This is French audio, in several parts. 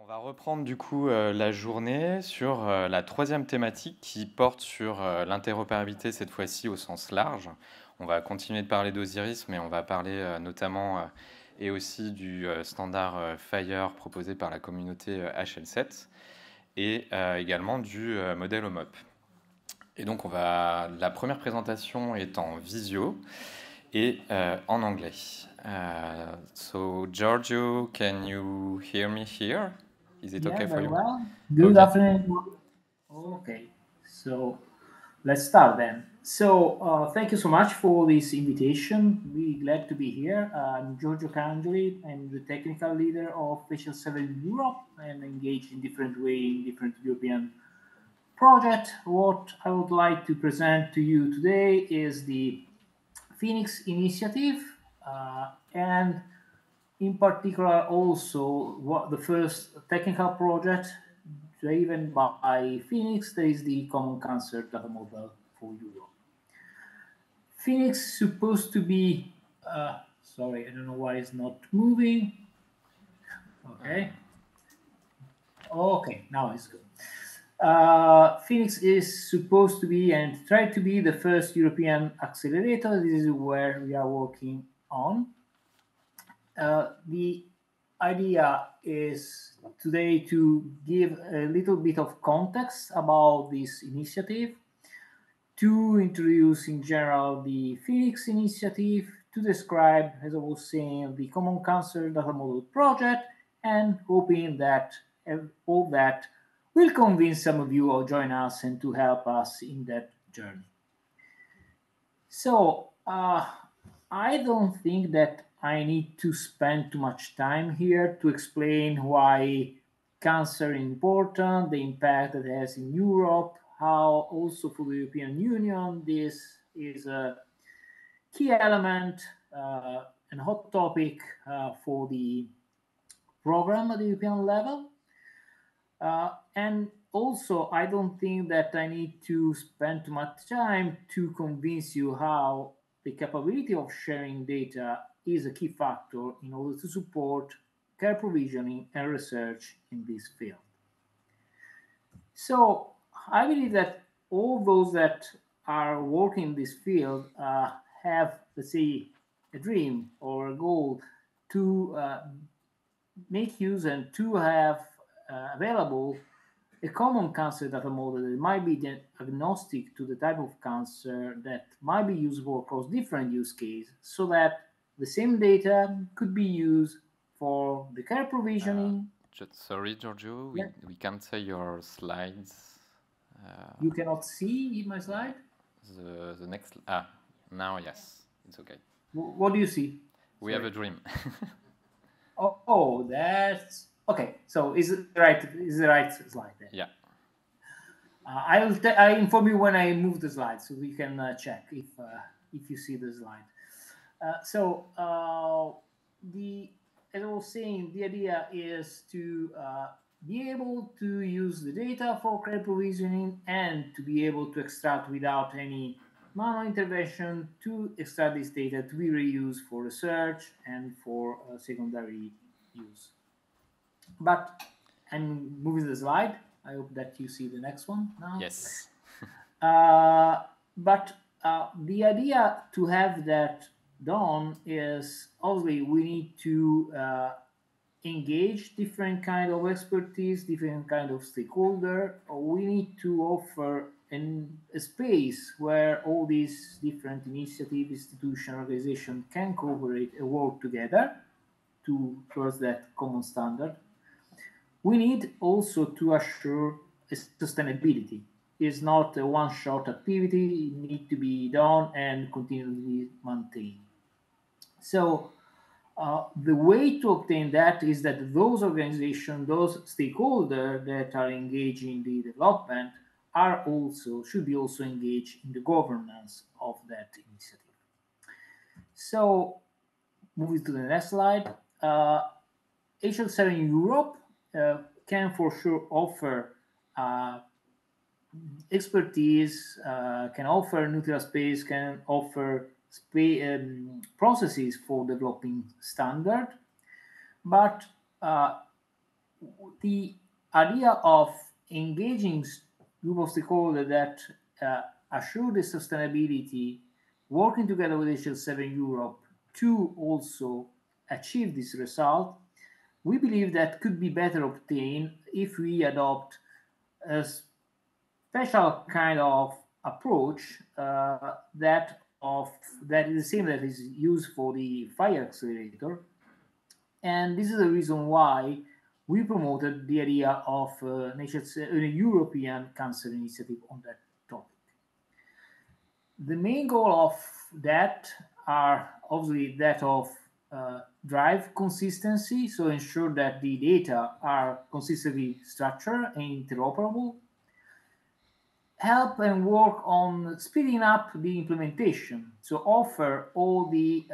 On va reprendre du coup la journée sur la troisième thématique qui porte sur l'interopérabilité cette fois-ci au sens large. On va continuer de parler d'Osiris, mais on va parler notamment et aussi du standard FHIR proposé par la communauté HL7 et également du modèle OMOP. Et donc la première présentation est en visio et en anglais. So Giorgio, can you hear me here? Is it Yeah, okay for very you? well. Good Okay. afternoon. Okay, so let's start then. So, thank you so much for this invitation. Really glad to be here. I'm Giorgio Cangeli. I'm the technical leader of Facial 7 Europe and engaged in different way in different European projects. What I would like to present to you today is the Phoenix initiative and in particular also what the first technical project driven by Phoenix, there is the Common Cancer Data Model for Europe. Phoenix supposed to be, sorry, I don't know why it's not moving. Okay. Okay, now it's good. Phoenix is supposed to be and try to be the first European accelerator. This is where we are working on. The idea is today to give a little bit of context about this initiative, to introduce in general the Phoenix initiative, to describe, as I was saying, the Common Cancer Data Model project, and hoping that all that will convince some of you to join us and to help us in that journey. So, I don't think that I need to spend too much time here to explain why cancer is important, the impact that it has in Europe, how also for the European Union this is a key element and hot topic for the program at the European level. And also, I don't think that I need to spend too much time to convince you how the capability of sharing data is a key factor in order to support care provisioning and research in this field. So, I believe that all those that are working in this field have, let's say, a dream or a goal to make use and to have available a common cancer data model that might be agnostic to the type of cancer that might be usable across different use cases so that the same data could be used for the care provisioning. Just sorry, Giorgio, Yeah. we can't see your slides. You cannot see in my slide. The next now yes, it's okay. What do you see? We have a dream. Oh, that's okay. So is it right? Is the right slide there? Yeah. I inform you when I move the slide, so we can check if you see the slide. The as I was saying, the idea is to be able to use the data for care provisioning and to be able to extract without any manual intervention to extract this data to be reused for research and for secondary use. But I'm moving the slide. I hope that you see the next one now. Yes. But the idea to have that done is obviously we need to engage different kind of expertise, different kind of stakeholder. We need to offer a space where all these different initiatives, institution, organization can cooperate and work together towards that common standard. We need also to assure sustainability. It's not a one-shot activity. It needs to be done and continually maintained. So the way to obtain that is that those organizations, those stakeholders that are engaged in the development should be also engaged in the governance of that initiative. So moving to the next slide. HL7 Europe can for sure offer expertise, can offer nuclear space, can offer processes for developing standard, but the idea of engaging group of stakeholders that assure the sustainability, working together with HL7 Europe to also achieve this result, we believe that could be better obtained if we adopt a special kind of approach that is the same that is used for the fire accelerator, and this is the reason why we promoted the idea of a European Cancer Initiative on that topic. The main goal of that are obviously that of drive consistency, so ensure that the data are consistently structured and interoperable, help and work on speeding up the implementation, so offer all the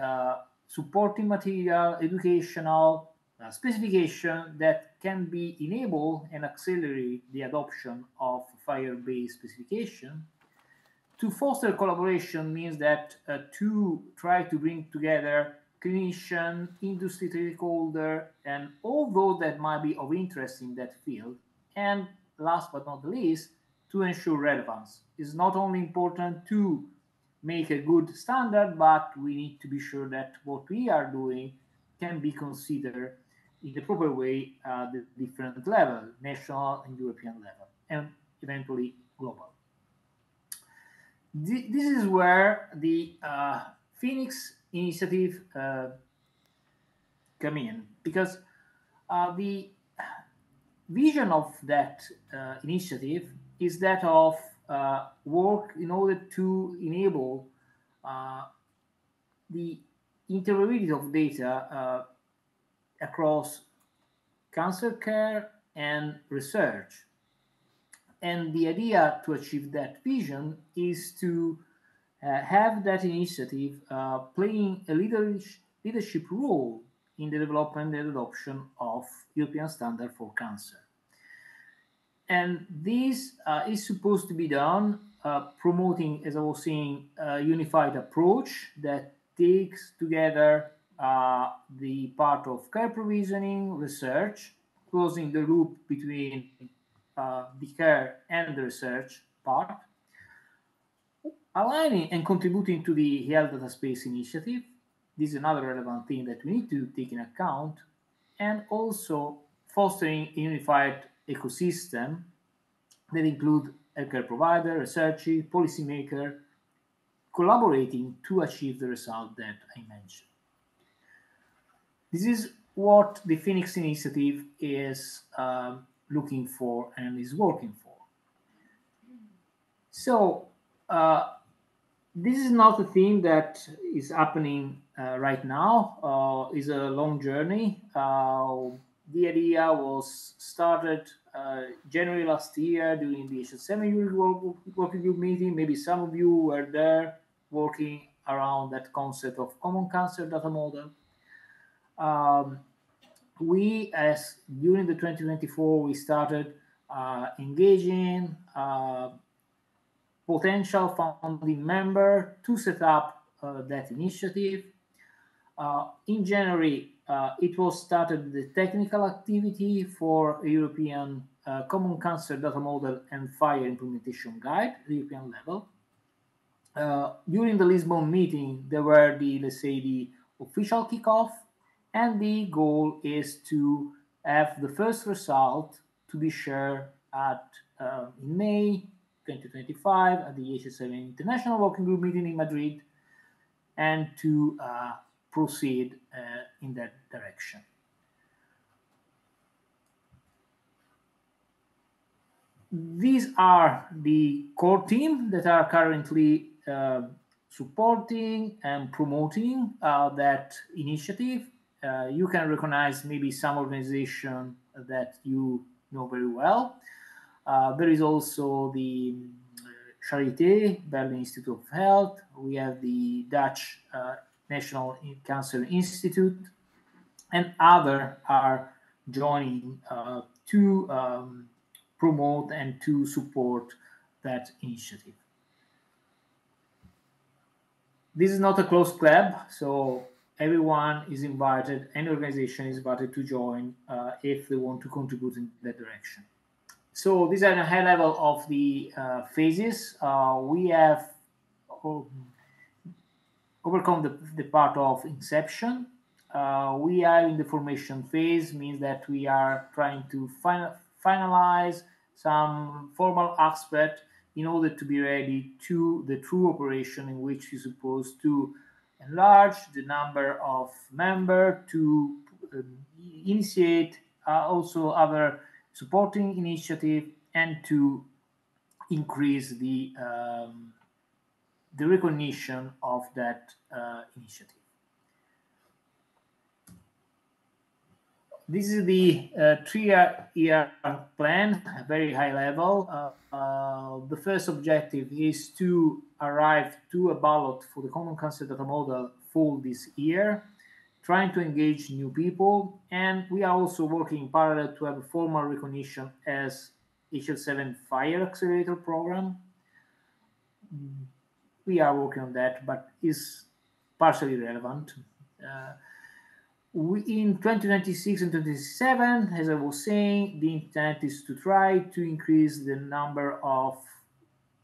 supporting material, educational specification that can be enable and accelerate the adoption of fire-based specification. To foster collaboration means that to try to bring together clinician, industry stakeholder, and all those that might be of interest in that field. And last but not least, to ensure relevance. It's not only important to make a good standard, but we need to be sure that what we are doing can be considered in the proper way at the different level, national and European level, and eventually global. This is where the Phoenix initiative come in, because the vision of that initiative is that of work in order to enable the interoperability of data across cancer care and research. And the idea to achieve that vision is to have that initiative playing a leadership role in the development and adoption of European standard for cancer. And this is supposed to be done promoting, as I was saying, a unified approach that takes together the part of care provisioning, research, closing the loop between the care and the research part, aligning and contributing to the Health Data Space Initiative. This is another relevant thing that we need to take in account, and also fostering a unified ecosystem that include healthcare provider, researcher, policymaker, collaborating to achieve the result that I mentioned. This is what the Phoenix Initiative is looking for and is working for. So this is not a thing that is happening right now. It's a long journey. The idea was started January last year during the HL7 working group meeting. Maybe some of you were there working around that concept of common cancer data model. We, as during the 2024, we started engaging potential founding member to set up that initiative. In January, it was started the technical activity for a European Common Cancer Data Model and Fire Implementation Guide, at the European level. During the Lisbon meeting, there were the official kickoff, and the goal is to have the first result to be shared in May 2025 at the HL7 International Working Group meeting in Madrid, and to proceed in that direction. These are the core team that are currently supporting and promoting that initiative. You can recognize maybe some organization that you know very well. There is also the Charité, Berlin Institute of Health. We have the Dutch National Cancer Institute, and others are joining to promote and to support that initiative. This is not a closed club, so everyone is invited, any organization is invited to join if they want to contribute in that direction. So these are the high level of the phases. We have overcome the part of inception. We are in the formation phase, means that we are trying to finalize some formal aspect in order to be ready to the true operation, in which you're supposed to enlarge the number of members, to initiate also other supporting initiative, and to increase the recognition of that initiative. This is the 3-year plan, very high level. The first objective is to arrive to a ballot for the Common Cancer Data Model for this year, trying to engage new people, and we are also working in parallel to have a formal recognition as HL7 Fire Accelerator Program. We are working on that, but is partially relevant. In 2026 and 2027, as I was saying, the intent is to try to increase the number of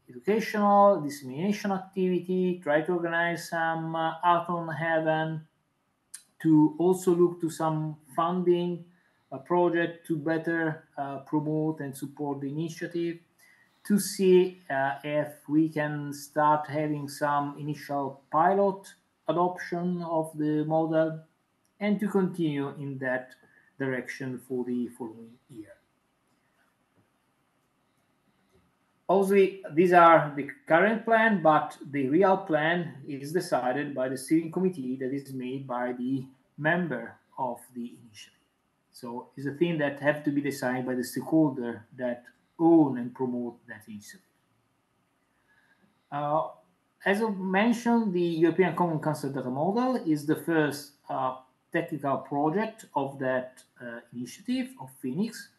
educational dissemination activity, try to organize some Art on Heaven, to also look to some funding project to better promote and support the initiative, to see if we can start having some initial pilot adoption of the model, and to continue in that direction for the following year. Obviously, these are the current plan, but the real plan is decided by the steering committee that is made by the member of the initiative. So it's a thing that have to be decided by the stakeholder that own and promote that initiative. As I mentioned, the European Common Cancer Data Model is the first technical project of that initiative of Phoenix.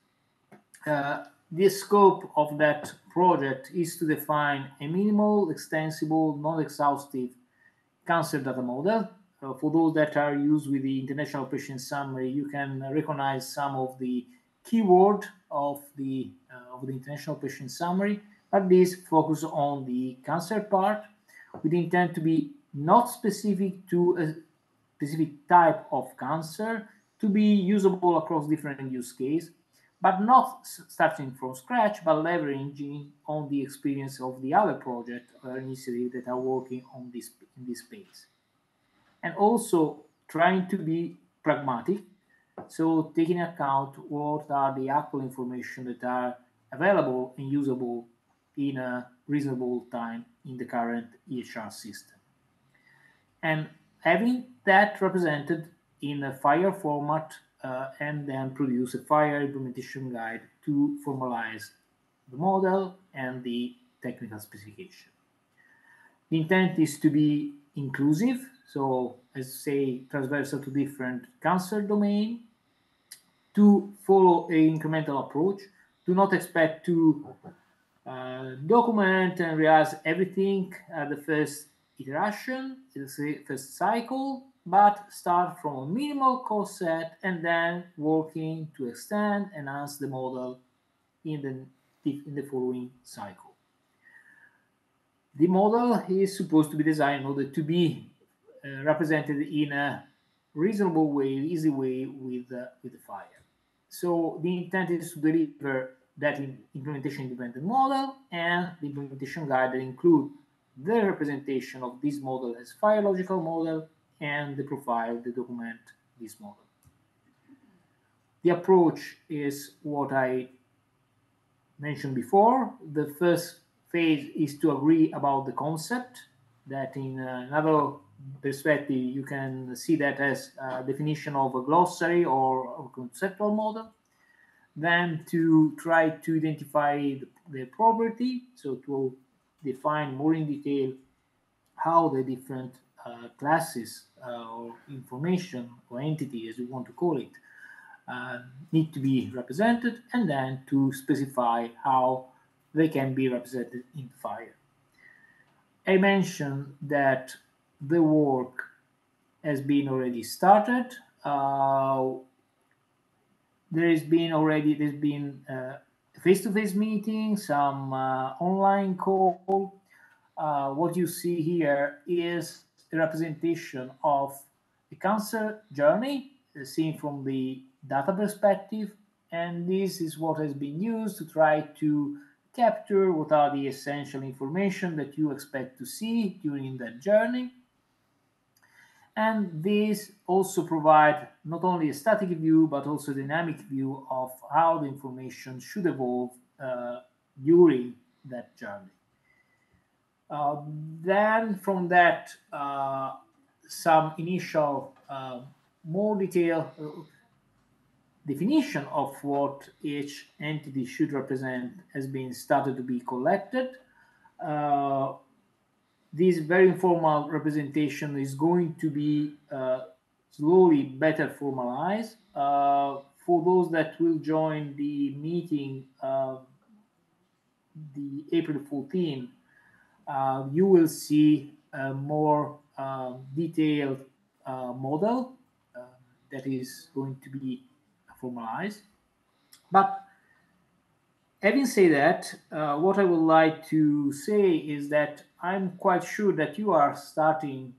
The scope of that project is to define a minimal, extensible, non-exhaustive cancer data model. For those that are used with the International Patient Summary, you can recognize some of the keyword of the International Patient Summary, but this focus on the cancer part, with the intent to be not specific to a specific type of cancer, to be usable across different use cases, but not starting from scratch, but leveraging on the experience of the other project or initiatives that are working on this in this space. And also trying to be pragmatic, so taking account what are the actual information that are available and usable in a reasonable time in the current EHR system. And having that represented in a FHIR format, and then produce a FHIR implementation guide to formalize the model and the technical specification. The intent is to be inclusive, so as say, transversal to different cancer domain, to follow an incremental approach, do not expect to document and realize everything at the first iteration, the first cycle, but start from a minimal cost set and then working to extend, enhance the model in the following cycle. The model is supposed to be designed in order to be represented in a reasonable way, easy way with the FHIR. So the intent is to deliver that implementation independent model and the implementation guide that include the representation of this model as FHIR logical model and the profile that document this model. The approach is what I mentioned before. The first phase is to agree about the concept, that in another perspective you can see that as a definition of a glossary or a conceptual model. Then to try to identify the property, so to define more in detail how the different classes or information or entity, as we want to call it, need to be represented, and then to specify how they can be represented in FHIR. I mentioned that the work has been already started. There's been face-to-face meetings, some online call. What you see here is a representation of the cancer journey seen from the data perspective, and this is what has been used to try to capture what are the essential information that you expect to see during that journey. And these also provide not only a static view but also a dynamic view of how the information should evolve during that journey. Then from that, some initial more detailed definition of what each entity should represent has been started to be collected. This very informal representation is going to be slowly better formalized. For those that will join the meeting, the April 14, you will see a more detailed model that is going to be formalized. But having said that, what I would like to say is that I'm quite sure that you are starting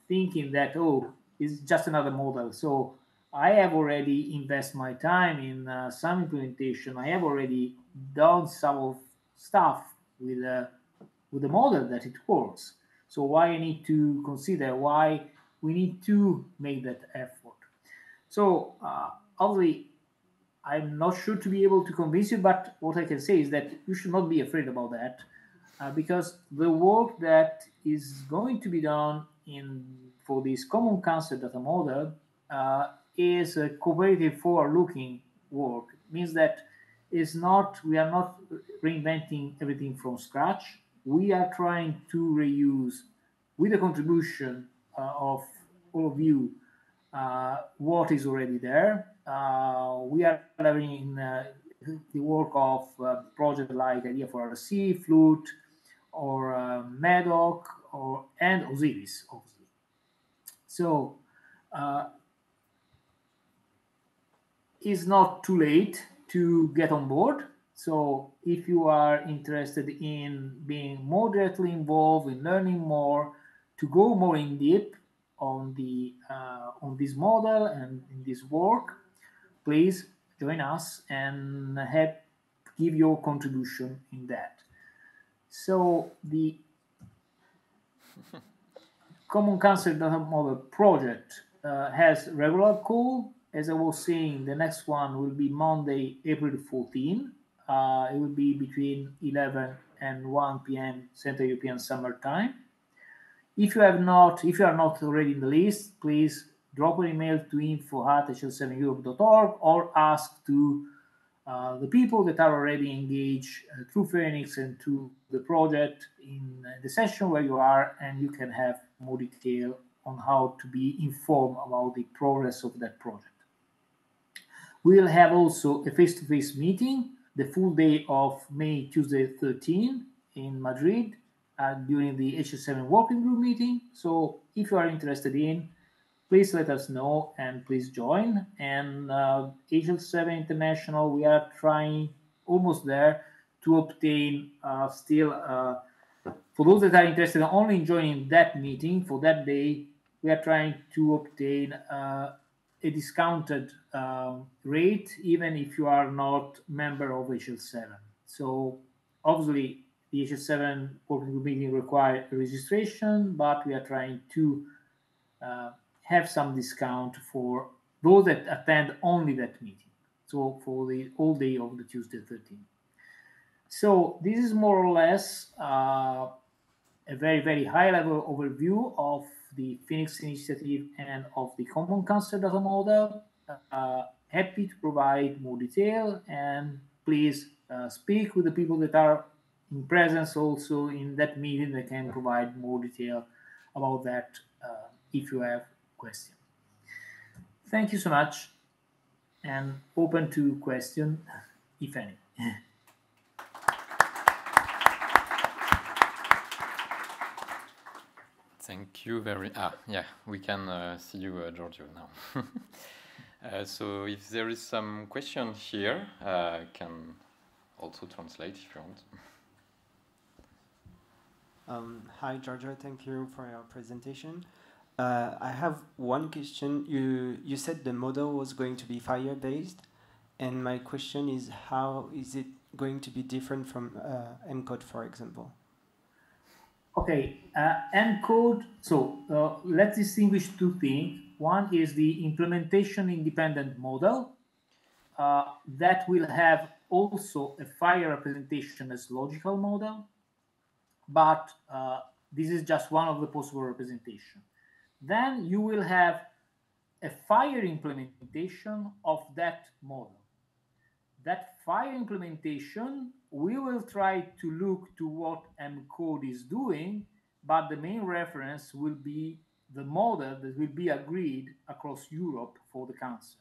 thinking that, oh, it's just another model. So I have already invested my time in some implementation. I have already done some of stuff with the model that it works. So why I need to consider why we need to make that effort. So obviously, I'm not sure to be able to convince you, but what I can say is that you should not be afraid about that, because the work that is going to be done in for this common cancer data model is a cooperative forward-looking work. It means that is not we are not reinventing everything from scratch. We are trying to reuse, with the contribution of all of you, what is already there. We are leveraging in the work of projects like Idea for RC, Flute, or MEDOC, and Osiris, obviously. So it's not too late to get on board. So if you are interested in being more directly involved in learning more, to go more in deep on this model and in this work, please join us and give your contribution in that. So the Common Cancer Data Model project has regular call. As I was saying, the next one will be Monday, April 14. It will be between 11 and 1 p.m. Central European Summer Time. If you are not already in the list, please drop an email to info@hl7europe.org or ask to the people that are already engaged through Phoenix and through the project in the session where you are, and you can have more detail on how to be informed about the progress of that project. We'll have also a face-to-face meeting the full day of May, Tuesday 13 in Madrid during the HL7 working group meeting. So if you are interested in, please let us know and please join. And HL7 International, we are trying almost there to obtain still, for those that are interested only in joining that meeting for that day, we are trying to obtain a discounted rate, even if you are not member of HL7. So obviously, the HL7 working group meeting requires registration, but we are trying to have some discount for those that attend only that meeting. So for the whole day of the Tuesday 13th. So this is more or less a very, very high level overview of the Phoenix initiative and of the Common Cancer Data Model. Happy to provide more detail, and please speak with the people that are in presence also in that meeting. They can provide more detail about that if you have questions. Thank you so much, and open to question, if any. Thank you very. Yeah, we can see you, Giorgio, now. So if there is some question here, I can also translate if you want. Hi, Giorgio. Thank you for your presentation. I have one question. You said the model was going to be fire-based, and my question is, how is it going to be different from ENCODE, for example? Okay, ENCODE. So let's distinguish two things. One is the implementation independent model that will have also a fire representation as logical model, but this is just one of the possible representation. Then you will have a fire implementation of that model. That fire implementation, we will try to look to what ENCODE is doing, but the main reference will be the model that will be agreed across Europe for the Council.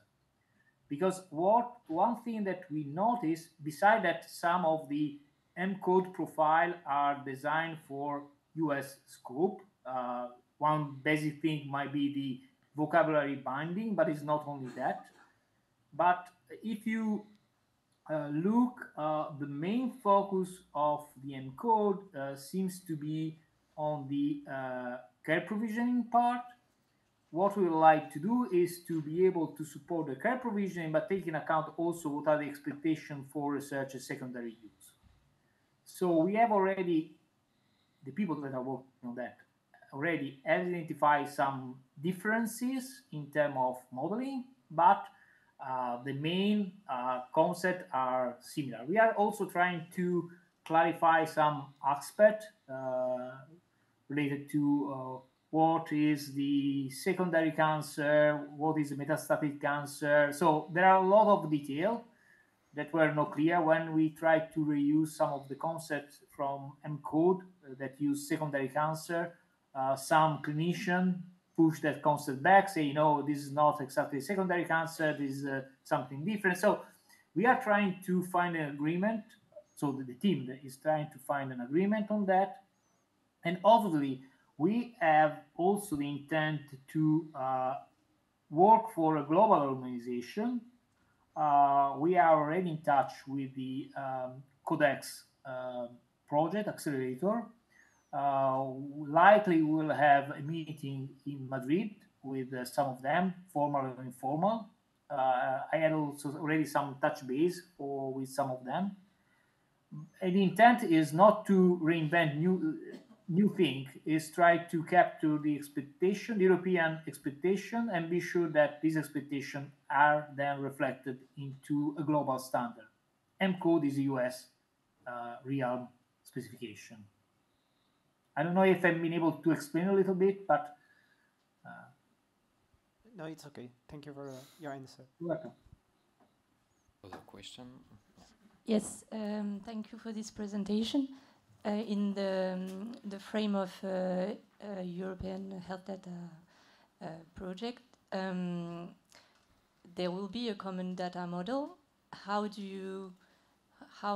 Because one thing that we notice, besides that some of the ENCODE profile are designed for US scope, one basic thing might be the vocabulary binding, but it's not only that. But if you look, the main focus of the ENCODE seems to be on the care provisioning part. What we would like to do is to be able to support the care provisioning, but take into account also what are the expectations for research and secondary use. So we have already, the people that are working on that already identify some differences in terms of modeling, but the main concepts are similar. We are also trying to clarify some aspect related to what is the secondary cancer, what is the metastatic cancer. So there are a lot of detail that were not clear when we tried to reuse some of the concepts from ENCODE that use secondary cancer. Some clinician push that concept back, say, no, this is not exactly secondary cancer, this is something different. So we are trying to find an agreement. So the team is trying to find an agreement on that. And obviously, we have also the intent to work for a global organization. We are already in touch with the Codex project accelerator. Likely we'll have a meeting in Madrid with some of them, formal and informal. I had also already some touch base with some of them. And the intent is not to reinvent new thing, is try to capture the expectation, the European expectation, and be sure that these expectations are then reflected into a global standard. ENCODE is a US realm specification. I don't know if I've been able to explain a little bit, but... No, it's okay. Thank you for your answer. You're welcome. Other question? Yes, thank you for this presentation. In the frame of European Health Data Project, there will be a common data model. How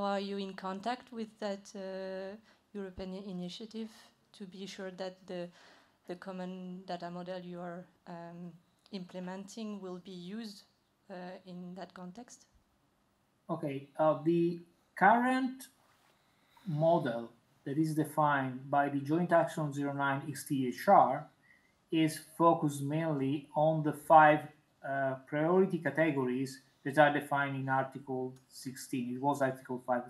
are you in contact with that European initiative to be sure that the common data model you are implementing will be used in that context? Okay, the current model that is defined by the Joint Action 09 XTHR is focused mainly on the 5 priority categories that are defined in Article 16. It was Article 5.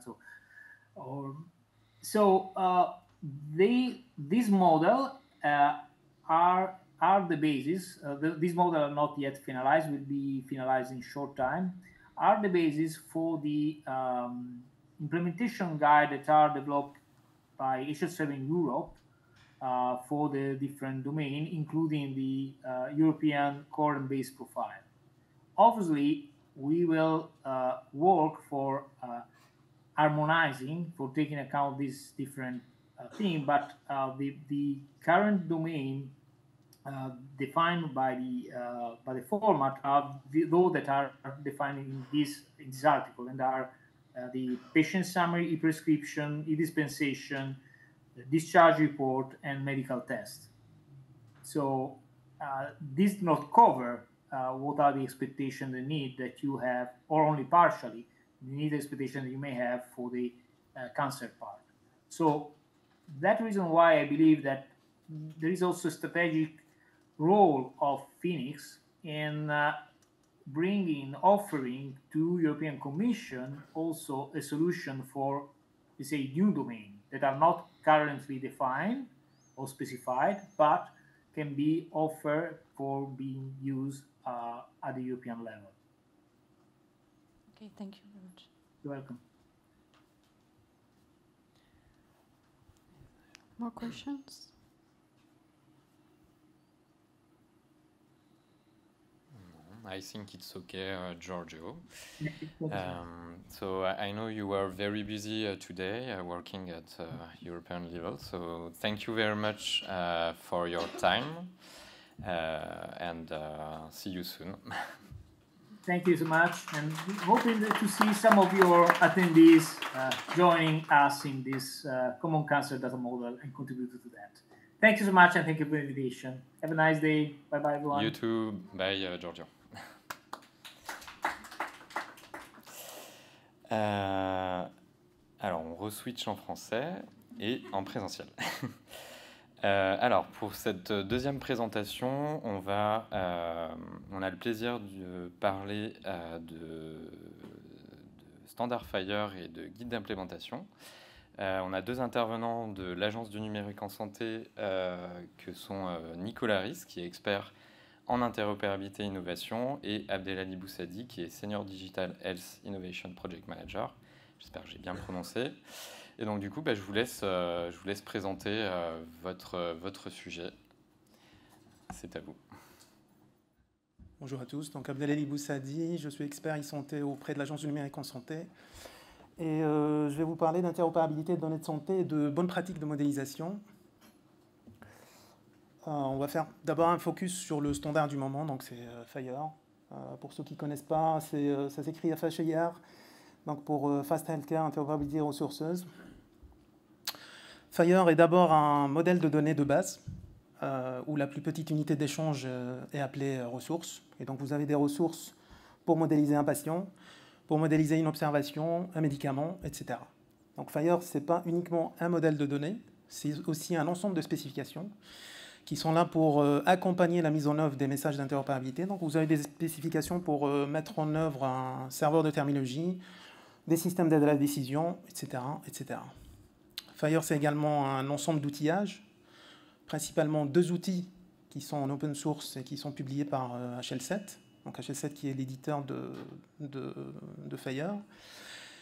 This model are the basis. These models are not yet finalized, will be finalized in short time, are the basis for the implementation guide that are developed by HL7 Europe for the different domain, including the European core-based profile. Obviously, we will work for harmonizing, for taking account this different thing, but the current domain defined by the format are those that are defined in this article, and are the patient summary, e-prescription, e-dispensation, discharge report, and medical test. So this does not cover what are the expectations, the need that you have, or only partially, the need expectation that you may have for the cancer part. So that reason why I believe that there is also a strategic role of Phoenix in offering to European Commission also a solution for, let's say, new domain that are not currently defined or specified, but can be offered for being used at the European level. Okay, thank you very much. You're welcome. More questions? I think it's okay, Giorgio. So I know you were very busy today working at European level, so thank you very much for your time, and see you soon. Thank you so much, and hoping to see some of your attendees joining us in this Common Cancer Data Model and contributing to that. Thank you so much, and thank you for the invitation. Have a nice day. Bye-bye, everyone. You too. Bye, Giorgio. Alors, on re-switch en français et en présentiel. Alors, pour cette deuxième présentation, on a le plaisir de parler de Standard Fire et de guide d'implémentation. On a deux intervenants de l'Agence du numérique en santé que sont Nicolas Ries, qui est expert en interopérabilité et innovation, et Abdelali Boussadi, qui est Senior Digital Health Innovation Project Manager. J'espère que j'ai bien prononcé. Et donc, du coup, je vous laisse présenter votre sujet. C'est à vous. Bonjour à tous. Donc, Abdelali Boussadi, je suis expert e-santé auprès de l'Agence du numérique en santé. Et je vais vous parler d'interopérabilité de données de santé et de bonnes pratiques de modélisation. On va faire d'abord un focus sur le standard du moment, donc c'est FHIR. Pour ceux qui ne connaissent pas, ça s'écrit FHIR, donc pour Fast Healthcare Interoperability Resources. FHIR est d'abord un modèle de données de base, où la plus petite unité d'échange est appelée ressource. Et donc vous avez des ressources pour modéliser un patient, pour modéliser une observation, un médicament, etc. Donc FHIR, ce n'est pas uniquement un modèle de données, c'est aussi un ensemble de spécifications qui sont là pour accompagner la mise en œuvre des messages d'interopérabilité. Donc vous avez des spécifications pour mettre en œuvre un serveur de terminologie, des systèmes d'aide à la décision, etc. etc. FHIR, c'est également un ensemble d'outillages, principalement deux outils qui sont en open source et qui sont publiés par HL7, donc HL7 qui est l'éditeur de FHIR.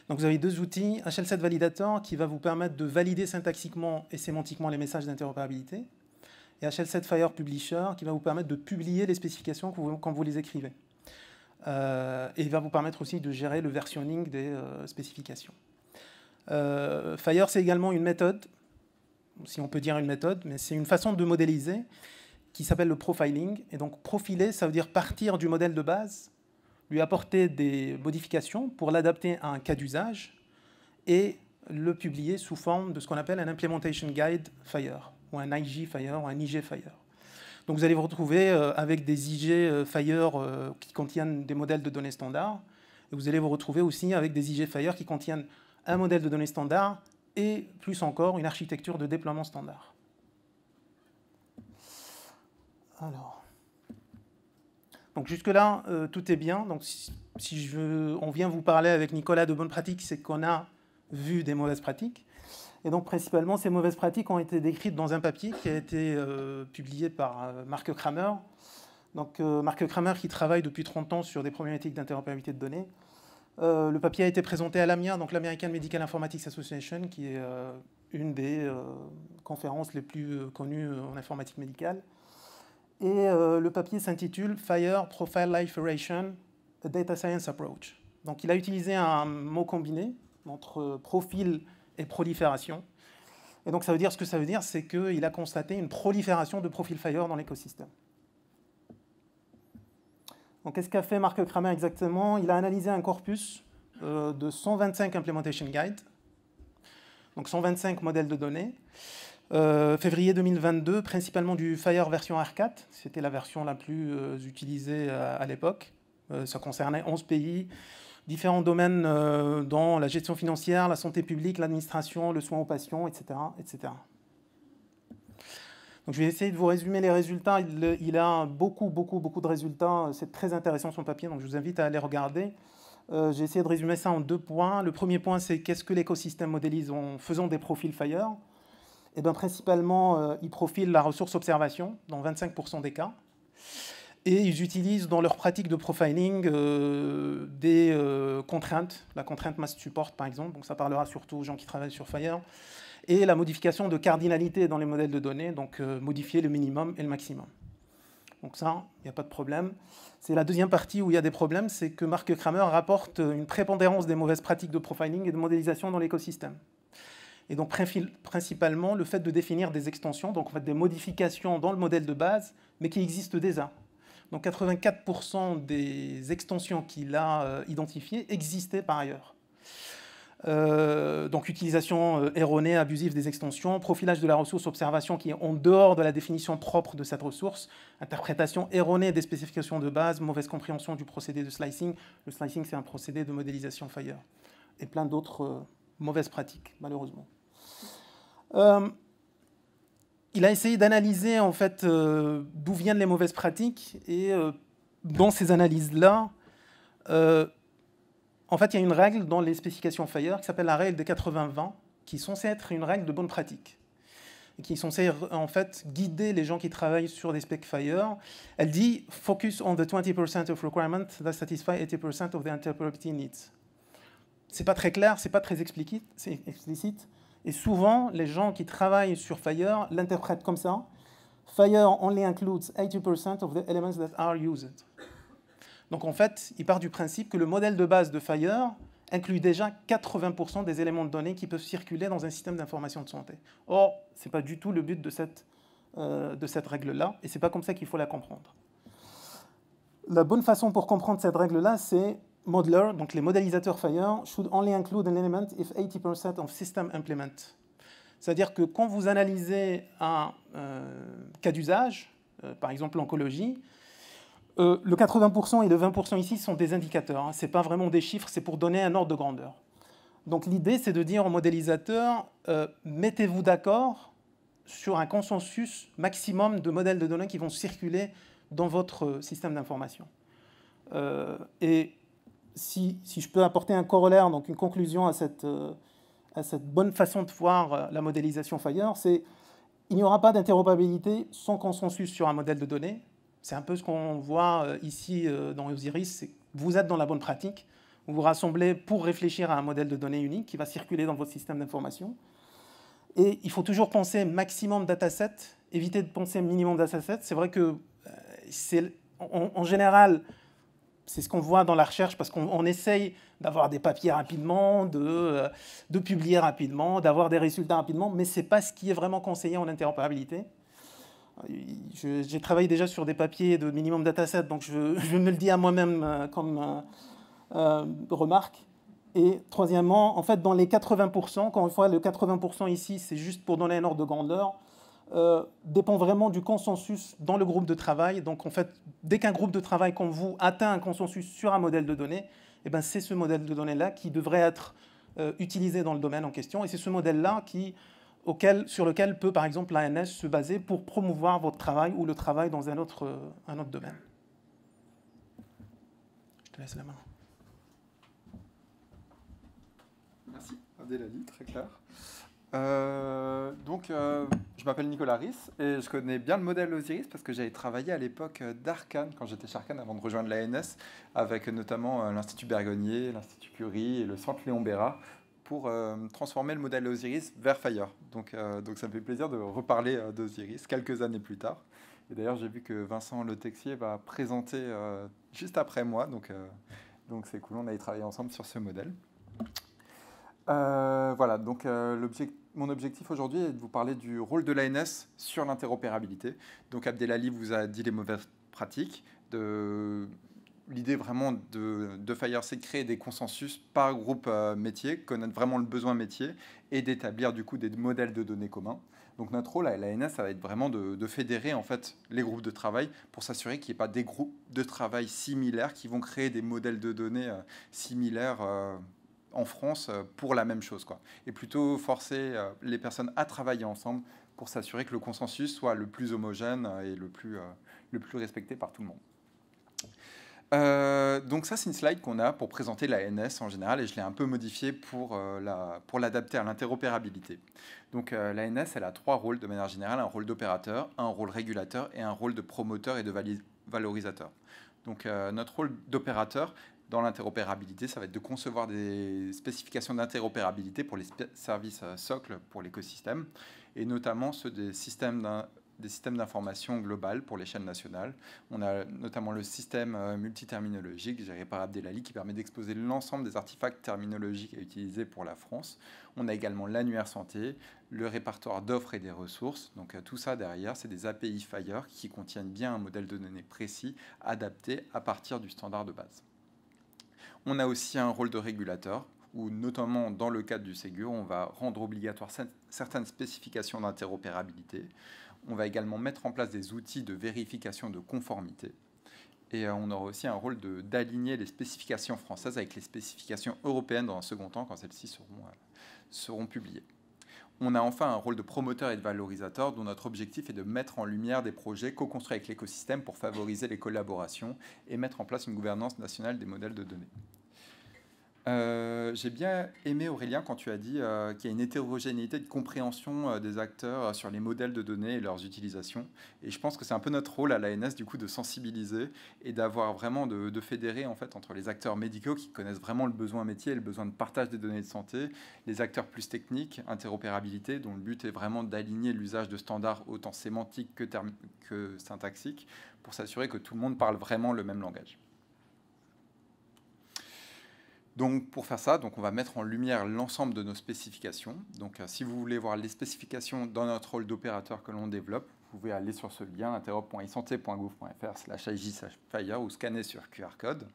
Donc vous avez deux outils, HL7 Validator qui va vous permettre de valider syntaxiquement et sémantiquement les messages d'interopérabilité, et HL7 FHIR Publisher qui va vous permettre de publier les spécifications quand vous les écrivez. Et il va vous permettre aussi de gérer le versionning des spécifications. FHIR, c'est également une méthode, si on peut dire une méthode, mais c'est une façon de modéliser qui s'appelle le profiling. Et donc profiler, ça veut dire partir du modèle de base, lui apporter des modifications pour l'adapter à un cas d'usage et le publier sous forme de ce qu'on appelle un Implementation Guide FHIR, ou un IG FHIR, ou un IG FHIR. Donc vous allez vous retrouver avec des IG FHIR qui contiennent des modèles de données standards, et vous allez vous retrouver aussi avec des IG FHIR qui contiennent un modèle de données standard et plus encore une architecture de déploiement standard. Alors, donc jusque-là, tout est bien. Donc on vient vous parler avec Nicolas de bonnes pratiques, c'est qu'on a vu des mauvaises pratiques. Et donc principalement, ces mauvaises pratiques ont été décrites dans un papier qui a été publié par Mark Kramer. Donc Mark Kramer qui travaille depuis 30 ans sur des problématiques d'interopérabilité de données. Le papier a été présenté à l'AMIA, donc l'American Medical Informatics Association, qui est une des conférences les plus connues en informatique médicale. Et le papier s'intitule FHIR Profile Proliferation, a Data Science Approach. Donc il a utilisé un mot combiné entre profil et prolifération. Et donc ça veut dire, ce que ça veut dire, c'est qu'il a constaté une prolifération de profils FHIR dans l'écosystème. Donc qu'est-ce qu'a fait Mark Kramer exactement? Il a analysé un corpus de 125 implementation guides, donc 125 modèles de données, Février 2022, principalement du Fire version R4. C'était la version la plus utilisée à l'époque. Ça concernait 11 pays, différents domaines dans la gestion financière, la santé publique, l'administration, le soin aux patients, etc., etc. Donc, je vais essayer de vous résumer les résultats. Il a beaucoup de résultats. C'est très intéressant son papier, donc je vous invite à aller regarder. J'ai essayé de résumer ça en 2 points. Le premier point, c'est qu'est-ce que l'écosystème modélise en faisant des profils Fire. Et bien, principalement, ils profilent la ressource observation dans 25% des cas. Et ils utilisent dans leur pratique de profiling des contraintes, la contrainte must support par exemple, donc ça parlera surtout aux gens qui travaillent sur Fire, et la modification de cardinalité dans les modèles de données, donc modifier le minimum et le maximum. Donc ça, il n'y a pas de problème. C'est la deuxième partie où il y a des problèmes, c'est que Mark Kramer rapporte une prépondérance des mauvaises pratiques de profiling et de modélisation dans l'écosystème. Et donc principalement le fait de définir des extensions, donc en fait des modifications dans le modèle de base, mais qui existent déjà. Donc 84% des extensions qu'il a identifiées existaient par ailleurs. Donc utilisation erronée, abusive des extensions, profilage de la ressource observation qui est en dehors de la définition propre de cette ressource, interprétation erronée des spécifications de base, mauvaise compréhension du procédé de slicing. Le slicing, c'est un procédé de modélisation Fire. Et plein d'autres mauvaises pratiques, malheureusement. Il a essayé d'analyser en fait d'où viennent les mauvaises pratiques et dans ces analyses-là, en fait, il y a une règle dans les spécifications Fire qui s'appelle la règle des 80-20, qui est censée être une règle de bonne pratique et qui est censée en fait guider les gens qui travaillent sur des specs Fire. Elle dit « Focus on the 20% of requirements that satisfy 80% of the interoperability needs ». C'est pas très clair, c'est pas très explicite. Et souvent, les gens qui travaillent sur Fire l'interprètent comme ça. Fire only includes 80% of the elements that are used. Donc en fait, il part du principe que le modèle de base de Fire inclut déjà 80% des éléments de données qui peuvent circuler dans un système d'information de santé. Or, ce n'est pas du tout le but de cette règle-là, et ce n'est pas comme ça qu'il faut la comprendre. La bonne façon pour comprendre cette règle-là, c'est modeler, donc les modélisateurs Fire, should only include an element if 80% of system implement. C'est-à-dire que quand vous analysez un cas d'usage, par exemple l'oncologie, le 80% et le 20% ici sont des indicateurs. Hein. Ce n'est pas vraiment des chiffres, c'est pour donner un ordre de grandeur. Donc l'idée, c'est de dire aux modélisateurs, mettez-vous d'accord sur un consensus maximum de modèles de données qui vont circuler dans votre système d'information. Et si je peux apporter un corollaire, donc une conclusion à cette bonne façon de voir la modélisation Fire, c'est qu'il n'y aura pas d'interopérabilité sans consensus sur un modèle de données. C'est un peu ce qu'on voit ici dans Osiris. Vous êtes dans la bonne pratique. Vous vous rassemblez pour réfléchir à un modèle de données unique qui va circuler dans votre système d'information. Et il faut toujours penser maximum dataset, éviter de penser minimum dataset. C'est vrai que en général, c'est ce qu'on voit dans la recherche parce qu'on essaye d'avoir des papiers rapidement, de publier rapidement, d'avoir des résultats rapidement, mais ce n'est pas ce qui est vraiment conseillé en interopérabilité. J'ai travaillé déjà sur des papiers de minimum dataset, donc je me le dis à moi-même comme remarque. Et troisièmement, en fait, dans les 80%, encore une fois, le 80% ici, c'est juste pour donner un ordre de grandeur, dépend vraiment du consensus dans le groupe de travail. Donc, en fait, dès qu'un groupe de travail comme vous atteint un consensus sur un modèle de données, eh ben, c'est ce modèle de données-là qui devrait être utilisé dans le domaine en question. Et c'est ce modèle-là sur lequel peut, par exemple, l'ANS se baser pour promouvoir votre travail ou le travail dans un autre domaine. Je te laisse la main. Merci, Adélali, très clair. Je m'appelle Nicolas Riss et je connais bien le modèle Osiris parce que j'avais travaillé à l'époque d'Arcane, quand j'étais chez Arcane avant de rejoindre l'ANS, avec notamment l'Institut Bergonié, l'Institut Curie et le Centre Léon Bérat, pour transformer le modèle Osiris vers Fire. Donc ça me fait plaisir de reparler d'Osiris quelques années plus tard. Et d'ailleurs, j'ai vu que Vincent Le Texier va présenter juste après moi, donc c'est cool, on a travaillé ensemble sur ce modèle. Voilà, donc mon objectif aujourd'hui est de vous parler du rôle de l'ANS sur l'interopérabilité. Donc Abdelali vous a dit les mauvaises pratiques, l'idée vraiment de FHIR, c'est de créer des consensus par groupe métier, connaître vraiment le besoin métier et d'établir du coup des modèles de données communs. Donc notre rôle à l'ANS, ça va être vraiment de fédérer en fait les groupes de travail pour s'assurer qu'il n'y ait pas des groupes de travail similaires qui vont créer des modèles de données similaires en France pour la même chose, quoi. Et plutôt forcer les personnes à travailler ensemble pour s'assurer que le consensus soit le plus homogène et le plus respecté par tout le monde. Donc ça, c'est une slide qu'on a pour présenter l'ANS en général, et je l'ai un peu modifiée pour l'adapter à l'interopérabilité. Donc l'ANS, elle a 3 rôles de manière générale: un rôle d'opérateur, un rôle régulateur et un rôle de promoteur et de valorisateur. Donc notre rôle d'opérateur dans l'interopérabilité, ça va être de concevoir des spécifications d'interopérabilité pour les services socles pour l'écosystème, et notamment ceux des systèmes d'information globales pour l'échelle nationale. On a notamment le système multiterminologique géré par Abdelali qui permet d'exposer l'ensemble des artefacts terminologiques à utiliser pour la France. On a également l'annuaire santé, le répertoire d'offres et des ressources. Donc tout ça derrière, c'est des API FHIR qui contiennent bien un modèle de données précis adapté à partir du standard de base. On a aussi un rôle de régulateur, où notamment dans le cadre du Ségur, on va rendre obligatoire certaines spécifications d'interopérabilité. On va également mettre en place des outils de vérification de conformité. Et on aura aussi un rôle d'aligner les spécifications françaises avec les spécifications européennes dans un second temps, quand celles-ci seront publiées. On a enfin un rôle de promoteur et de valorisateur, dont notre objectif est de mettre en lumière des projets co-construits avec l'écosystème pour favoriser les collaborations et mettre en place une gouvernance nationale des modèles de données. J'ai bien aimé, Aurélien, quand tu as dit qu'il y a une hétérogénéité de compréhension des acteurs sur les modèles de données et leurs utilisations. Et je pense que c'est un peu notre rôle à l'ANS, du coup, de sensibiliser et d'avoir vraiment de fédérer en fait, entre les acteurs médicaux qui connaissent vraiment le besoin métier et le besoin de partage des données de santé, les acteurs plus techniques, interopérabilité, dont le but est vraiment d'aligner l'usage de standards autant sémantiques que syntaxiques, pour s'assurer que tout le monde parle vraiment le même langage. Donc pour faire ça, on va mettre en lumière l'ensemble de nos spécifications. Donc si vous voulez voir les spécifications dans notre rôle d'opérateur que l'on développe, vous pouvez aller sur ce lien interop.isanté.gouv.fr/FHIR ou scanner sur QR code.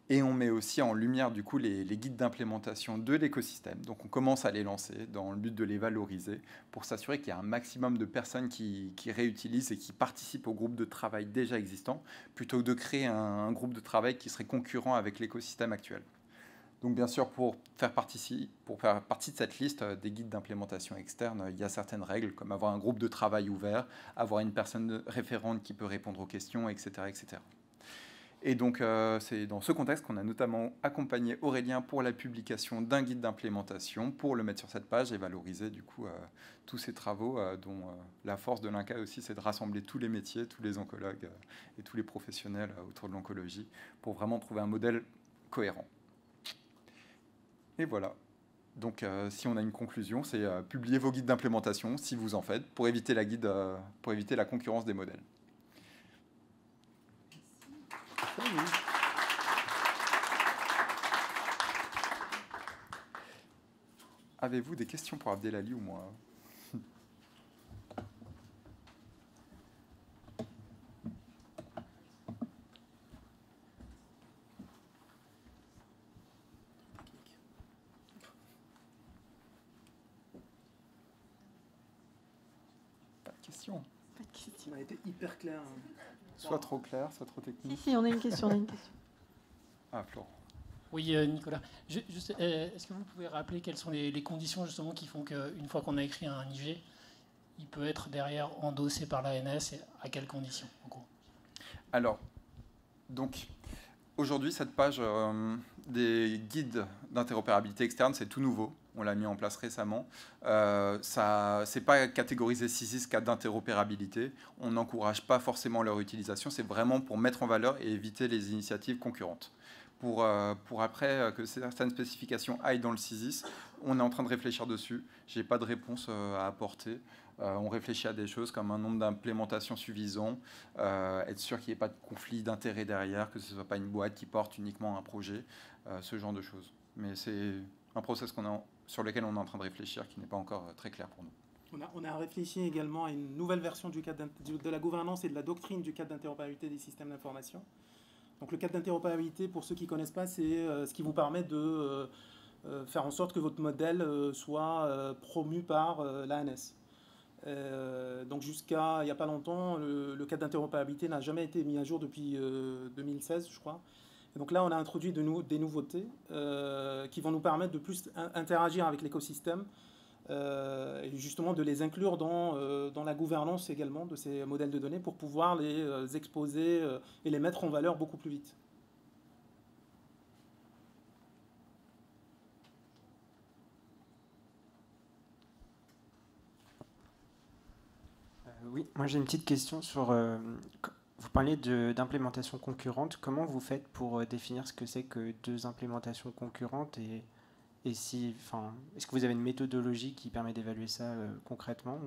Et on met aussi en lumière du coup les guides d'implémentation de l'écosystème. Donc on commence à les lancer dans le but de les valoriser pour s'assurer qu'il y a un maximum de personnes qui réutilisent et qui participent au groupe de travail déjà existant, plutôt que de créer un groupe de travail qui serait concurrent avec l'écosystème actuel. Donc bien sûr, pour faire partie de cette liste des guides d'implémentation externe, il y a certaines règles, comme avoir un groupe de travail ouvert, avoir une personne référente qui peut répondre aux questions, etc. etc. Et donc c'est dans ce contexte qu'on a notamment accompagné Aurélien pour la publication d'un guide d'implémentation, pour le mettre sur cette page et valoriser du coup tous ces travaux dont la force de l'INCa aussi, c'est de rassembler tous les métiers, tous les oncologues et tous les professionnels autour de l'oncologie pour vraiment trouver un modèle cohérent. Et voilà. Donc, si on a une conclusion, c'est publier vos guides d'implémentation, si vous en faites, pour éviter la concurrence des modèles. Avez-vous des questions pour Abdelali ou moi ? Pas de question. Ça a été hyper clair. Soit trop clair, soit trop technique. Si, on a une question. Ah, Florent. Oui, Nicolas. Est-ce que vous pouvez rappeler quelles sont les conditions justement qui font qu'une fois qu'on a écrit un IG, il peut être derrière endossé par l'ANS et à quelles conditions en gros ? Alors, donc, aujourd'hui, cette page des guides d'interopérabilité externe, c'est tout nouveau. On l'a mis en place récemment. C'est pas catégorisé CISIS cas d'interopérabilité. On n'encourage pas forcément leur utilisation. C'est vraiment pour mettre en valeur et éviter les initiatives concurrentes. Pour après que certaines spécifications aillent dans le CISIS, on est en train de réfléchir dessus. Je n'ai pas de réponse à apporter. On réfléchit à des choses comme un nombre d'implémentations suffisant, être sûr qu'il n'y ait pas de conflit d'intérêts derrière, que ce ne soit pas une boîte qui porte uniquement un projet, ce genre de choses. Mais c'est un process sur lequel on est en train de réfléchir qui n'est pas encore très clair pour nous. On a réfléchi également à une nouvelle version de la gouvernance et de la doctrine du cadre d'interopérabilité des systèmes d'information. Donc le cadre d'interopérabilité, pour ceux qui ne connaissent pas, c'est ce qui vous permet de faire en sorte que votre modèle soit promu par l'ANS. Donc jusqu'à il n'y a pas longtemps, le cadre d'interopérabilité n'a jamais été mis à jour depuis 2016, je crois. Et donc là, on a introduit des nouveautés qui vont nous permettre de plus interagir avec l'écosystème et justement de les inclure dans la gouvernance également de ces modèles de données pour pouvoir les exposer et les mettre en valeur beaucoup plus vite. Oui, moi j'ai une petite question sur... vous parliez d'implémentation concurrente. Comment vous faites pour définir ce que c'est que 2 implémentations concurrentes et si, enfin, est-ce que vous avez une méthodologie qui permet d'évaluer ça concrètement?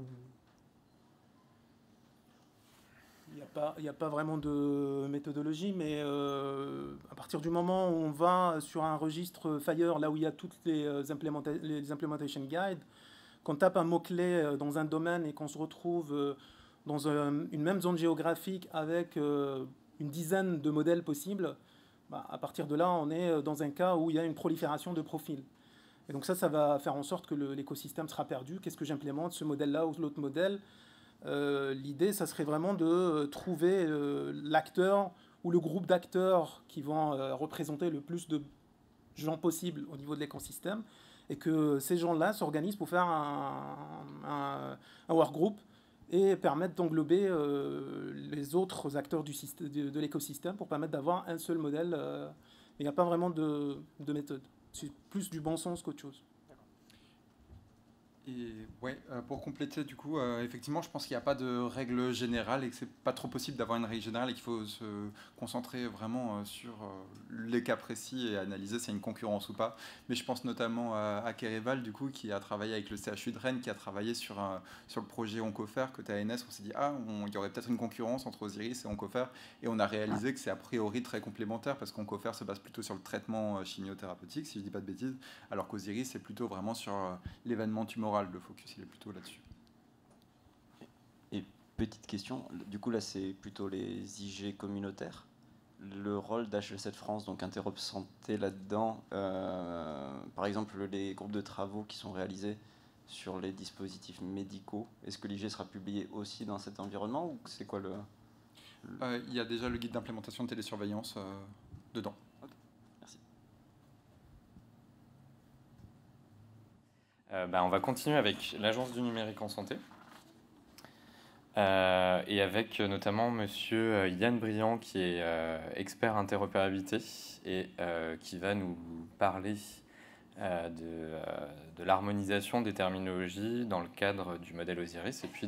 Il n'y a pas vraiment de méthodologie, mais à partir du moment où on va sur un registre Fire, là où il y a toutes les implementation guides, qu'on tape un mot-clé dans un domaine et qu'on se retrouve dans une même zone géographique avec une dizaine de modèles possibles, bah, à partir de là, on est dans un cas où il y a une prolifération de profils. Et donc ça va faire en sorte que l'écosystème sera perdu. Qu'est-ce que j'implémente, ce modèle-là ou l'autre modèle? L'idée, ça serait vraiment de trouver l'acteur ou le groupe d'acteurs qui vont représenter le plus de gens possible au niveau de l'écosystème et que ces gens-là s'organisent pour faire un workgroup et permettre d'englober les autres acteurs de l'écosystème pour permettre d'avoir un seul modèle. Mais il n'y a pas vraiment de méthode. C'est plus du bon sens qu'autre chose. Et ouais, pour compléter, du coup, effectivement, je pense qu'il n'y a pas de règle générale et que c'est pas trop possible d'avoir une règle générale et qu'il faut se concentrer vraiment sur les cas précis et analyser s'il y a une concurrence ou pas. Mais je pense notamment à Kereval, du coup, qui a travaillé avec le CHU de Rennes, qui a travaillé sur le projet Oncofer côté ANS. On s'est dit, il y aurait peut-être une concurrence entre Osiris et Oncofer. Et on a réalisé que c'est a priori très complémentaire parce qu'Oncofer se base plutôt sur le traitement chimiothérapeutique, si je dis pas de bêtises, alors qu'Osiris, c'est plutôt vraiment sur l'événement tumoral. Le focus, il est plutôt là-dessus. Et petite question, du coup là c'est plutôt les IG communautaires. Le rôle d'HE7 France, donc Interop Santé là-dedans, par exemple les groupes de travaux qui sont réalisés sur les dispositifs médicaux, est-ce que l'IG sera publié aussi dans cet environnement ou c'est quoi le... Il y a déjà le guide d'implémentation de télésurveillance dedans. On va continuer avec l'Agence du numérique en santé et avec notamment monsieur Yann Briand qui est expert interopérabilité et qui va nous parler de l'harmonisation des terminologies dans le cadre du modèle Osiris et puis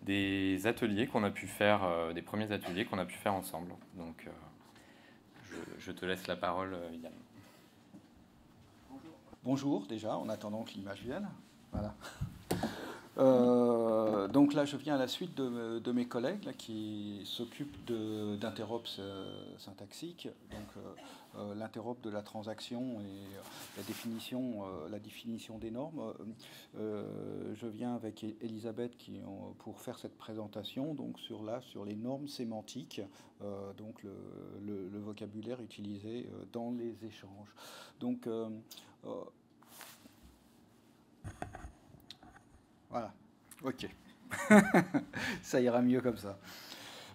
des ateliers qu'on a pu faire, des premiers ateliers qu'on a pu faire ensemble. Donc je te laisse la parole, Yann. Bonjour déjà, en attendant que l'image vienne. Voilà. Donc là, je viens à la suite de mes collègues là, qui s'occupent d'interops syntaxique, donc l'interop de la transaction et la définition des normes. Je viens avec Elisabeth pour faire cette présentation donc sur les normes sémantiques, donc le vocabulaire utilisé dans les échanges. Donc voilà, ok. Ça ira mieux comme ça.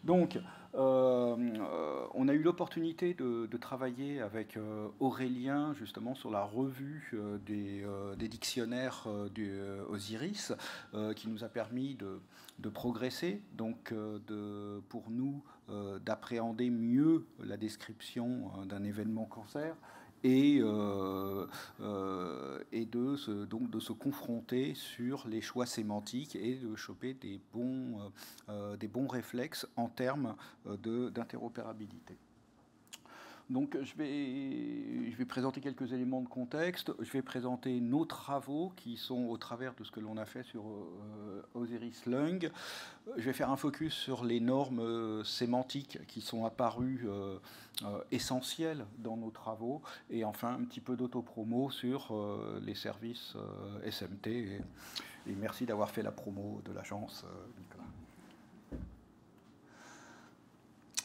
Donc, on a eu l'opportunité de travailler avec Aurélien justement sur la revue des dictionnaires du Osiris, qui nous a permis de progresser, donc pour nous d'appréhender mieux la description d'un événement cancer. Et de se confronter sur les choix sémantiques et de choper des bons réflexes en termes d'interopérabilité. Donc je vais présenter quelques éléments de contexte. Je vais présenter nos travaux qui sont au travers de ce que l'on a fait sur Osiris Lung. Je vais faire un focus sur les normes sémantiques qui sont apparues essentielles dans nos travaux. Et enfin, un petit peu d'autopromo sur les services SMT. Et merci d'avoir fait la promo de l'agence, Nicolas.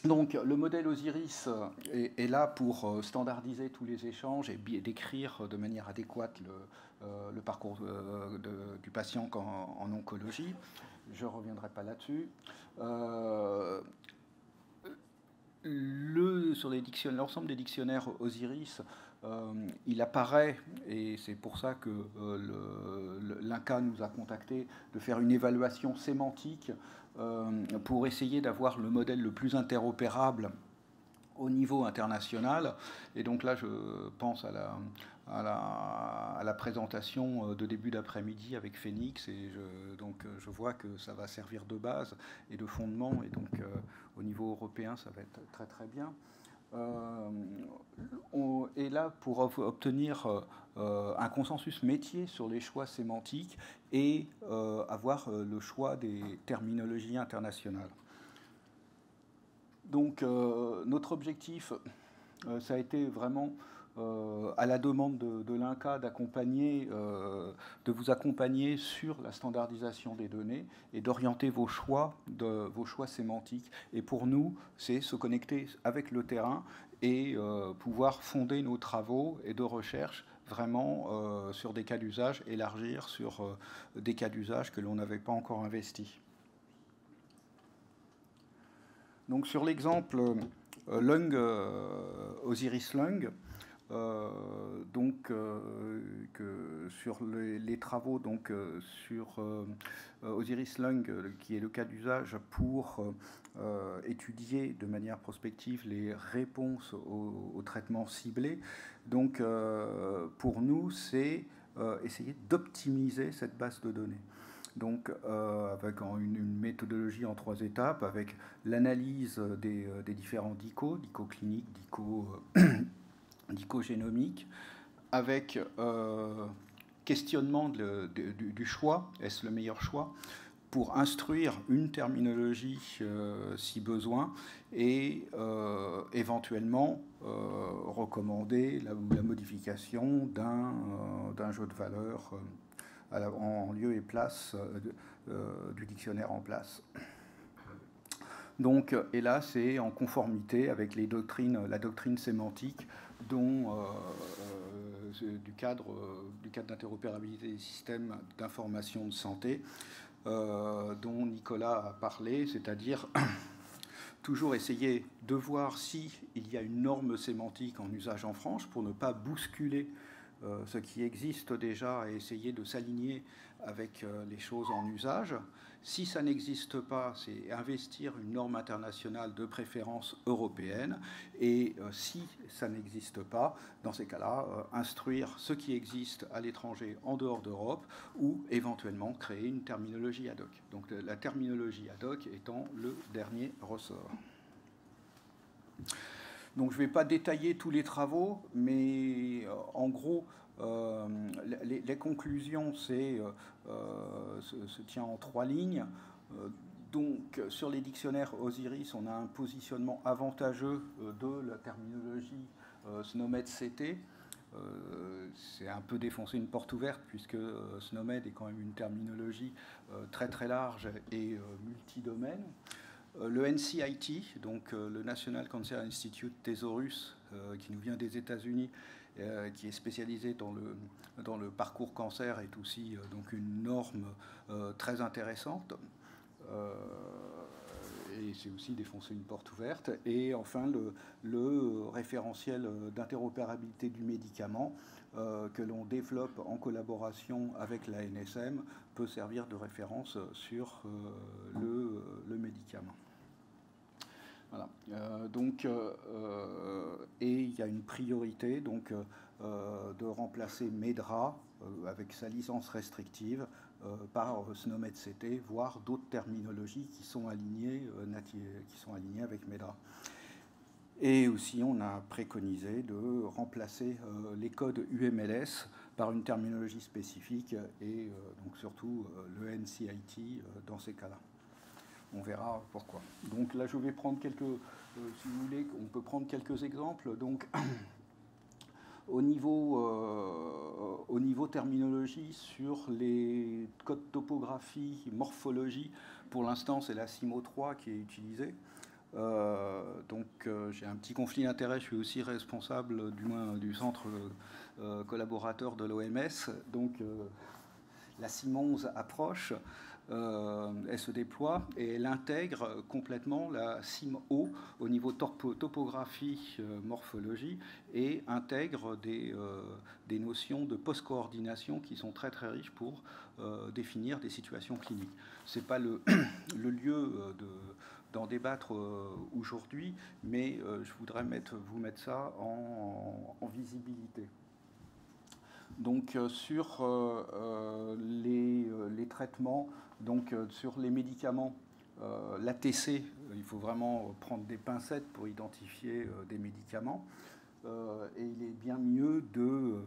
Donc le modèle Osiris est là pour standardiser tous les échanges et décrire de manière adéquate le parcours du patient en oncologie. Je ne reviendrai pas là-dessus. Sur l'ensemble des dictionnaires Osiris, il apparaît, et c'est pour ça que l'INCa nous a contactés, de faire une évaluation sémantique pour essayer d'avoir le modèle le plus interopérable au niveau international. Et donc là, je pense à la présentation de début d'après-midi avec Phoenix, et je vois que ça va servir de base et de fondement, et donc au niveau européen, ça va être très très bien. On est là pour obtenir un consensus métier sur les choix sémantiques et avoir le choix des terminologies internationales. Donc notre objectif, ça a été vraiment à la demande de l'INCa de vous accompagner sur la standardisation des données et d'orienter vos choix sémantiques. Et pour nous, c'est se connecter avec le terrain et pouvoir fonder nos travaux et de recherche vraiment sur des cas d'usage, élargir sur des cas d'usage que l'on n'avait pas encore investis. Donc sur l'exemple Lung, Osiris Lung, sur les travaux sur Osiris Lung, qui est le cas d'usage pour étudier de manière prospective les réponses aux traitements ciblés. Donc pour nous, c'est essayer d'optimiser cette base de données. Donc, avec une méthodologie en 3 étapes, avec l'analyse des différents DICO cliniques, DICO génomiques, avec questionnement du choix, est-ce le meilleur choix, pour instruire une terminologie si besoin, et éventuellement recommander la modification d'un jeu de valeurs en lieu et place du dictionnaire en place. Donc, et là, c'est en conformité avec la doctrine sémantique du cadre d'interopérabilité des systèmes d'information de santé dont Nicolas a parlé, c'est-à-dire toujours essayer de voir s'il y a une norme sémantique en usage en France pour ne pas bousculer ce qui existe déjà et essayer de s'aligner avec les choses en usage. Si ça n'existe pas, c'est investir une norme internationale de préférence européenne. Et si ça n'existe pas, dans ces cas-là, instruire ce qui existe à l'étranger en dehors d'Europe ou éventuellement créer une terminologie ad hoc. Donc la terminologie ad hoc étant le dernier ressort. Donc je ne vais pas détailler tous les travaux, mais en gros, les conclusions se tient en 3 lignes. Donc sur les dictionnaires Osiris, on a un positionnement avantageux de la terminologie SNOMED-CT. C'est un peu défoncer une porte ouverte, puisque SNOMED est quand même une terminologie très très large et multidomaine. Le NCIT, donc le National Cancer Institute Thesaurus, qui nous vient des États-Unis, qui est spécialisé dans le parcours cancer, est aussi donc une norme très intéressante. Et c'est aussi défoncer une porte ouverte. Et enfin, le référentiel d'interopérabilité du médicament que l'on développe en collaboration avec la NSM peut servir de référence sur le médicament. Voilà. Et il y a une priorité de remplacer MEDRA avec sa licence restrictive par SNOMED-CT, voire d'autres terminologies qui sont alignées avec MEDRA. Et aussi, on a préconisé de remplacer les codes UMLS par une terminologie spécifique, et donc surtout le NCIT dans ces cas-là. On verra pourquoi. Donc là, je vais prendre si vous voulez, on peut prendre quelques exemples. Donc, au niveau terminologie, sur les codes topographie, morphologie, pour l'instant, c'est la CIMO 3 qui est utilisée. J'ai un petit conflit d'intérêts, je suis aussi responsable du centre collaborateur de l'OMS. Donc la CIM11 approche, elle se déploie et elle intègre complètement la CIM-O au niveau topographie, morphologie, et intègre des notions de post-coordination qui sont très très riches pour définir des situations cliniques. Ce n'est pas le lieu d'en débattre aujourd'hui, mais je voudrais vous mettre ça en visibilité. Donc sur les traitements, donc sur les médicaments, l'ATC, il faut vraiment prendre des pincettes pour identifier des médicaments. Et il est bien mieux de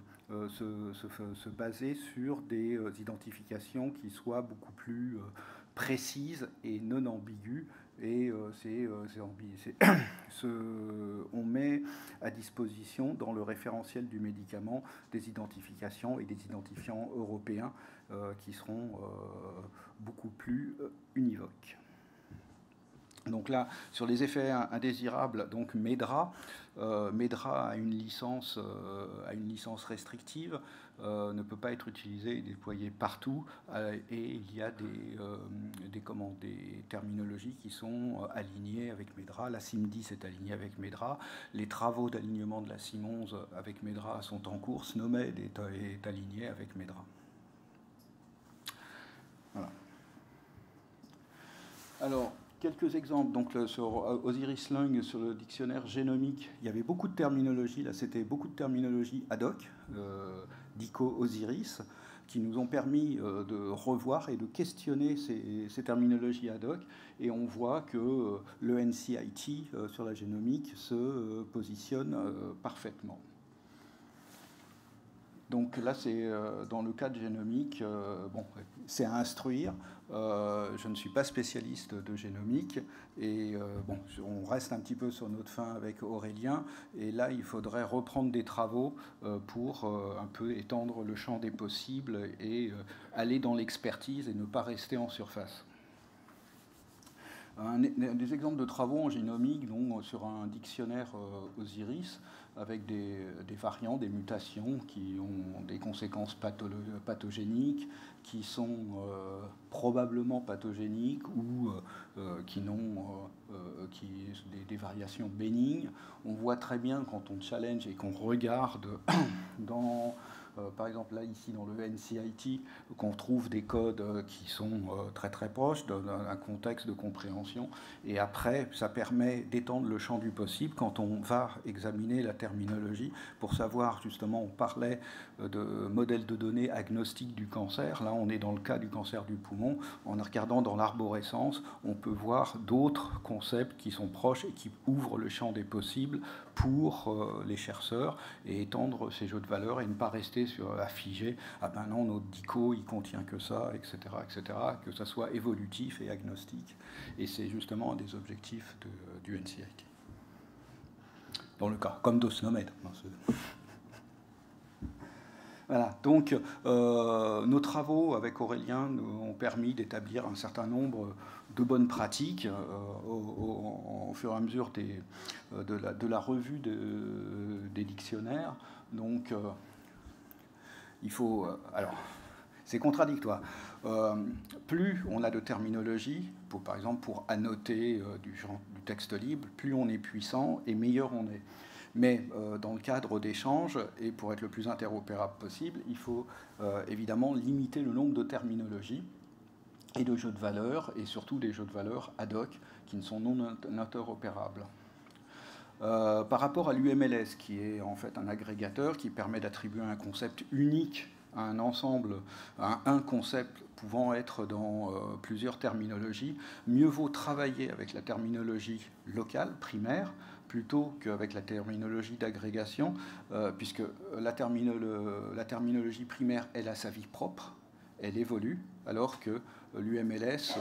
se baser sur des identifications qui soient beaucoup plus précises et non ambiguës. Et on met à disposition dans le référentiel du médicament des identifications et des identifiants européens qui seront beaucoup plus univoques. Donc là, sur les effets indésirables, donc MEDRA a une licence restrictive, ne peut pas être utilisé et déployé partout, et il y a des terminologies qui sont alignées avec MEDRA. La CIM10 est alignée avec MEDRA. Les travaux d'alignement de la CIM11 avec MEDRA sont en cours. SNOMED est aligné avec MEDRA. Voilà. Alors, quelques exemples. Donc, sur Osiris Lung, sur le dictionnaire génomique, il y avait beaucoup de terminologie. Là, c'était beaucoup de terminologie ad hoc, d'ICO Osiris, qui nous ont permis de revoir et de questionner ces terminologies ad hoc. Et on voit que le NCIT sur la génomique se positionne parfaitement. Donc là, c'est dans le cadre génomique, bon, c'est à instruire. Je ne suis pas spécialiste de génomique et bon, on reste un petit peu sur notre fin avec Aurélien. Et là, il faudrait reprendre des travaux pour un peu étendre le champ des possibles et aller dans l'expertise et ne pas rester en surface. Des exemples de travaux en génomique, donc sur un dictionnaire Osiris, avec des variants, des mutations qui ont des conséquences pathogéniques, qui sont probablement pathogéniques ou qui ont des variations bénignes. On voit très bien quand on challenge et qu'on regarde dans... par exemple, là, ici, dans le NCIT, qu'on trouve des codes qui sont très très proches d'un contexte de compréhension. Et après, ça permet d'étendre le champ du possible quand on va examiner la terminologie pour savoir, justement, on parlait de modèles de données agnostiques du cancer. Là, on est dans le cas du cancer du poumon. En regardant dans l'arborescence, on peut voir d'autres concepts qui sont proches et qui ouvrent le champ des possibles pour les chercheurs et étendre ces jeux de valeurs et ne pas rester affigé, ah ben non, notre DICO, il contient que ça, etc., que ça soit évolutif et agnostique. Et c'est justement un des objectifs du NCIT. Dans le cas, comme d'Osnomed. Voilà, donc nos travaux avec Aurélien nous ont permis d'établir un certain nombre de bonnes pratiques au fur et à mesure de la revue des dictionnaires. Donc, il faut... alors, c'est contradictoire. Plus on a de terminologie, par exemple pour annoter du texte libre, plus on est puissant et meilleur on est. Mais dans le cadre d'échanges, et pour être le plus interopérable possible, il faut évidemment limiter le nombre de terminologies et de jeux de valeurs, et surtout des jeux de valeurs ad hoc qui ne sont non interopérables. Par rapport à l'UMLS, qui est en fait un agrégateur qui permet d'attribuer un concept unique à un ensemble, à un concept pouvant être dans plusieurs terminologies, mieux vaut travailler avec la terminologie locale, primaire, plutôt qu'avec la terminologie d'agrégation, puisque la terminologie primaire, elle a sa vie propre, elle évolue, alors que l'UMLS,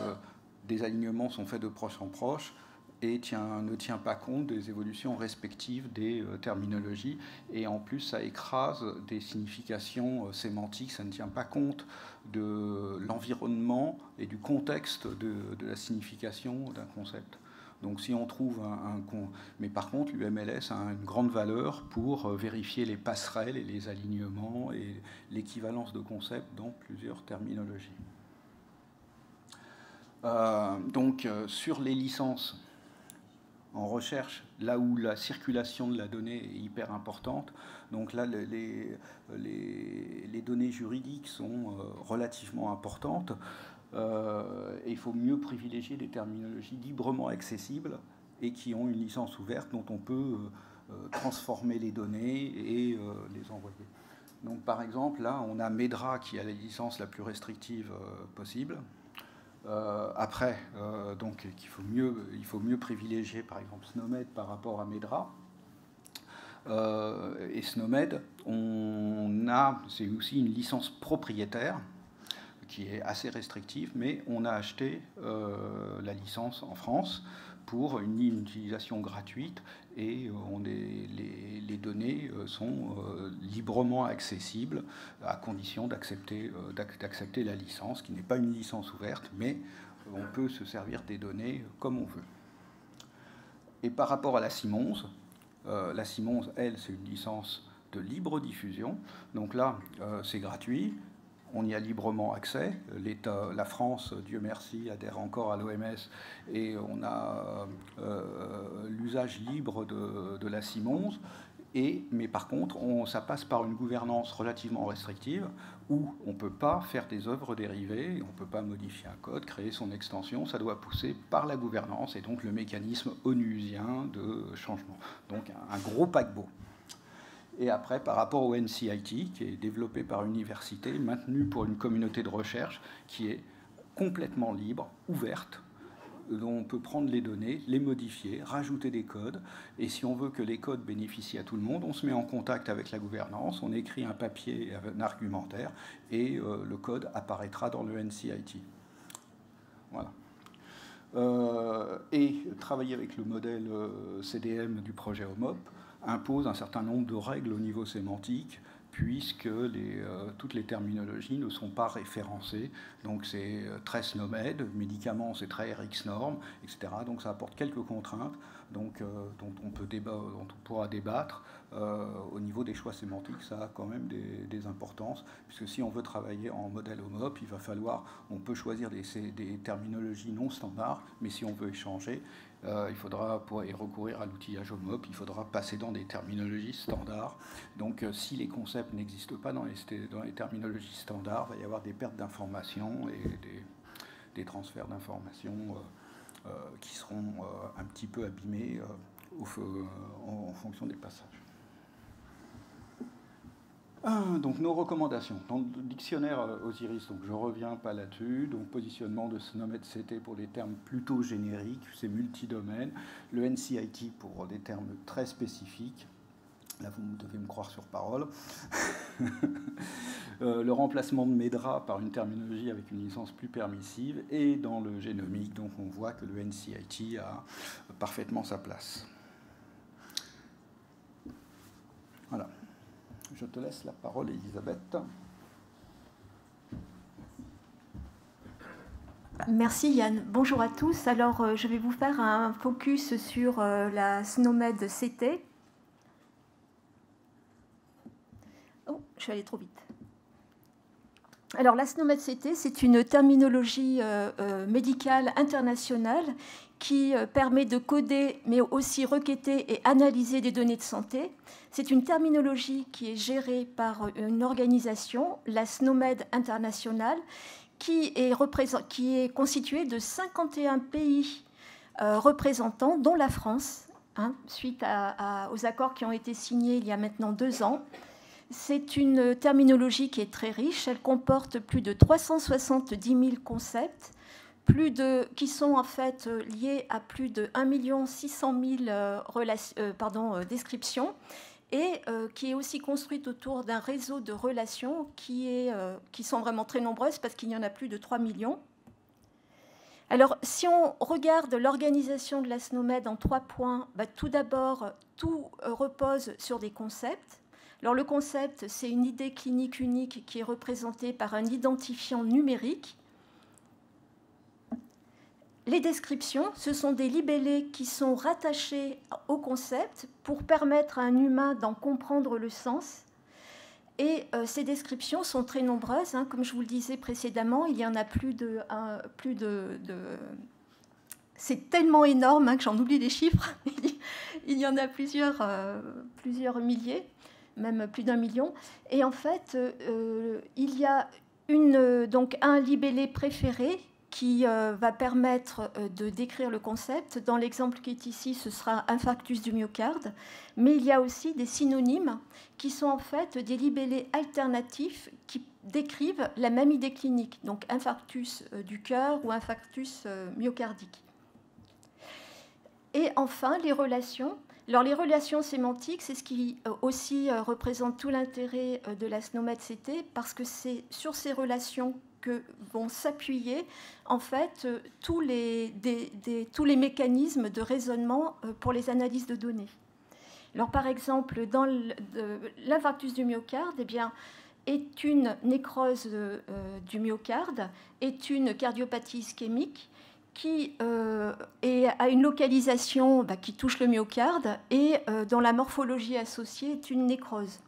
des alignements sont faits de proche en proche, et ne tient pas compte des évolutions respectives des terminologies. Et en plus, ça écrase des significations sémantiques, ça ne tient pas compte de l'environnement et du contexte de la signification d'un concept. Donc si on trouve mais par contre, l'UMLS a une grande valeur pour vérifier les passerelles et les alignements et l'équivalence de concepts dans plusieurs terminologies. Sur les licences en recherche, là où la circulation de la donnée est hyper importante, donc là les données juridiques sont relativement importantes. Et il faut mieux privilégier des terminologies librement accessibles et qui ont une licence ouverte dont on peut transformer les données et les envoyer. Donc par exemple, là, on a Medra qui a la licence la plus restrictive possible. Après, donc, il faut mieux privilégier par exemple SNOMED par rapport à Medra. Et SNOMED, c'est aussi une licence propriétaire qui est assez restrictive, mais on a acheté la licence en France pour une utilisation gratuite et les données sont librement accessibles à condition d'accepter la licence, qui n'est pas une licence ouverte, mais on peut se servir des données comme on veut. Et par rapport à la CIMONS, elle, c'est une licence de libre diffusion. Donc là, c'est gratuit. On y a librement accès. L'État, la France, Dieu merci, adhère encore à l'OMS et on a l'usage libre de la CIMONS. Mais par contre, ça passe par une gouvernance relativement restrictive où on ne peut pas faire des œuvres dérivées, on ne peut pas modifier un code, créer son extension. Ça doit pousser par la gouvernance et donc le mécanisme onusien de changement. Donc un gros paquebot. Et après, par rapport au NCIT, qui est développé par l'université, maintenu pour une communauté de recherche qui est complètement libre, ouverte, dont on peut prendre les données, les modifier, rajouter des codes. Et si on veut que les codes bénéficient à tout le monde, on se met en contact avec la gouvernance, on écrit un papier, un argumentaire, et le code apparaîtra dans le NCIT. Voilà. Et travailler avec le modèle CDM du projet OMOP impose un certain nombre de règles au niveau sémantique, puisque toutes les terminologies ne sont pas référencées. Donc c'est très SNOMED, médicaments c'est très RxNorm, etc. Donc ça apporte quelques contraintes dont on pourra débattre. Au niveau des choix sémantiques, ça a quand même des importances, puisque si on veut travailler en modèle OMOP, on peut choisir des terminologies non standards, mais si on veut échanger, il faudra, pour recourir à l'outillage OMOP, il faudra passer dans des terminologies standards. Donc si les concepts n'existent pas dans les terminologies standards, il va y avoir des pertes d'informations et des transferts d'informations qui seront un petit peu abîmés en fonction des passages. Donc nos recommandations. Dans le dictionnaire Osiris, donc je ne reviens pas là-dessus. Donc positionnement de SNOMED CT pour des termes plutôt génériques, c'est multidomaine. Le NCIT pour des termes très spécifiques. Là, vous devez me croire sur parole. Le remplacement de Medra par une terminologie avec une licence plus permissive. Et dans le génomique, donc on voit que le NCIT a parfaitement sa place. Voilà. Je te laisse la parole, Elisabeth. Merci Yann. Bonjour à tous. Alors, je vais vous faire un focus sur la SNOMED CT. Oh, je suis allée trop vite. Alors, la SNOMED CT, c'est une terminologie médicale internationale qui permet de coder, mais aussi requêter et analyser des données de santé. C'est une terminologie qui est gérée par une organisation, la SNOMED International, qui est constituée de 51 pays représentants, dont la France, suite aux accords qui ont été signés il y a maintenant 2 ans. C'est une terminologie qui est très riche. Elle comporte plus de 370 000 concepts, qui sont en fait liés à plus de 1 600 000 descriptions, et qui est aussi construite autour d'un réseau de relations qui sont vraiment très nombreuses parce qu'il y en a plus de 3 millions. Alors, si on regarde l'organisation de la SNOMED en 3 points, tout d'abord, tout repose sur des concepts. Alors, le concept, c'est une idée clinique unique qui est représentée par un identifiant numérique. les descriptions, ce sont des libellés qui sont rattachés au concept pour permettre à un humain d'en comprendre le sens. Et ces descriptions sont très nombreuses. Hein. Comme je vous le disais précédemment, il y en a plus de c'est tellement énorme, hein, que j'en oublie les chiffres. Il y en a plusieurs milliers, même plus d'1 million. Et en fait, il y a donc un libellé préféré qui va permettre de décrire le concept. Dans l'exemple qui est ici, ce sera infarctus du myocarde. Mais il y a aussi des synonymes qui sont en fait des libellés alternatifs qui décrivent la même idée clinique, donc infarctus du cœur ou infarctus myocardique. Et enfin, les relations. Alors, les relations sémantiques, c'est ce qui aussi représente tout l'intérêt de la SNOMED-CT, parce que c'est sur ces relations que vont s'appuyer en fait tous les mécanismes de raisonnement pour les analyses de données. Alors, par exemple, dans l'infarctus du myocarde, eh bien, est une nécrose du myocarde, est une cardiopathie ischémique qui a une localisation qui touche le myocarde et dont la morphologie associée est une nécrose.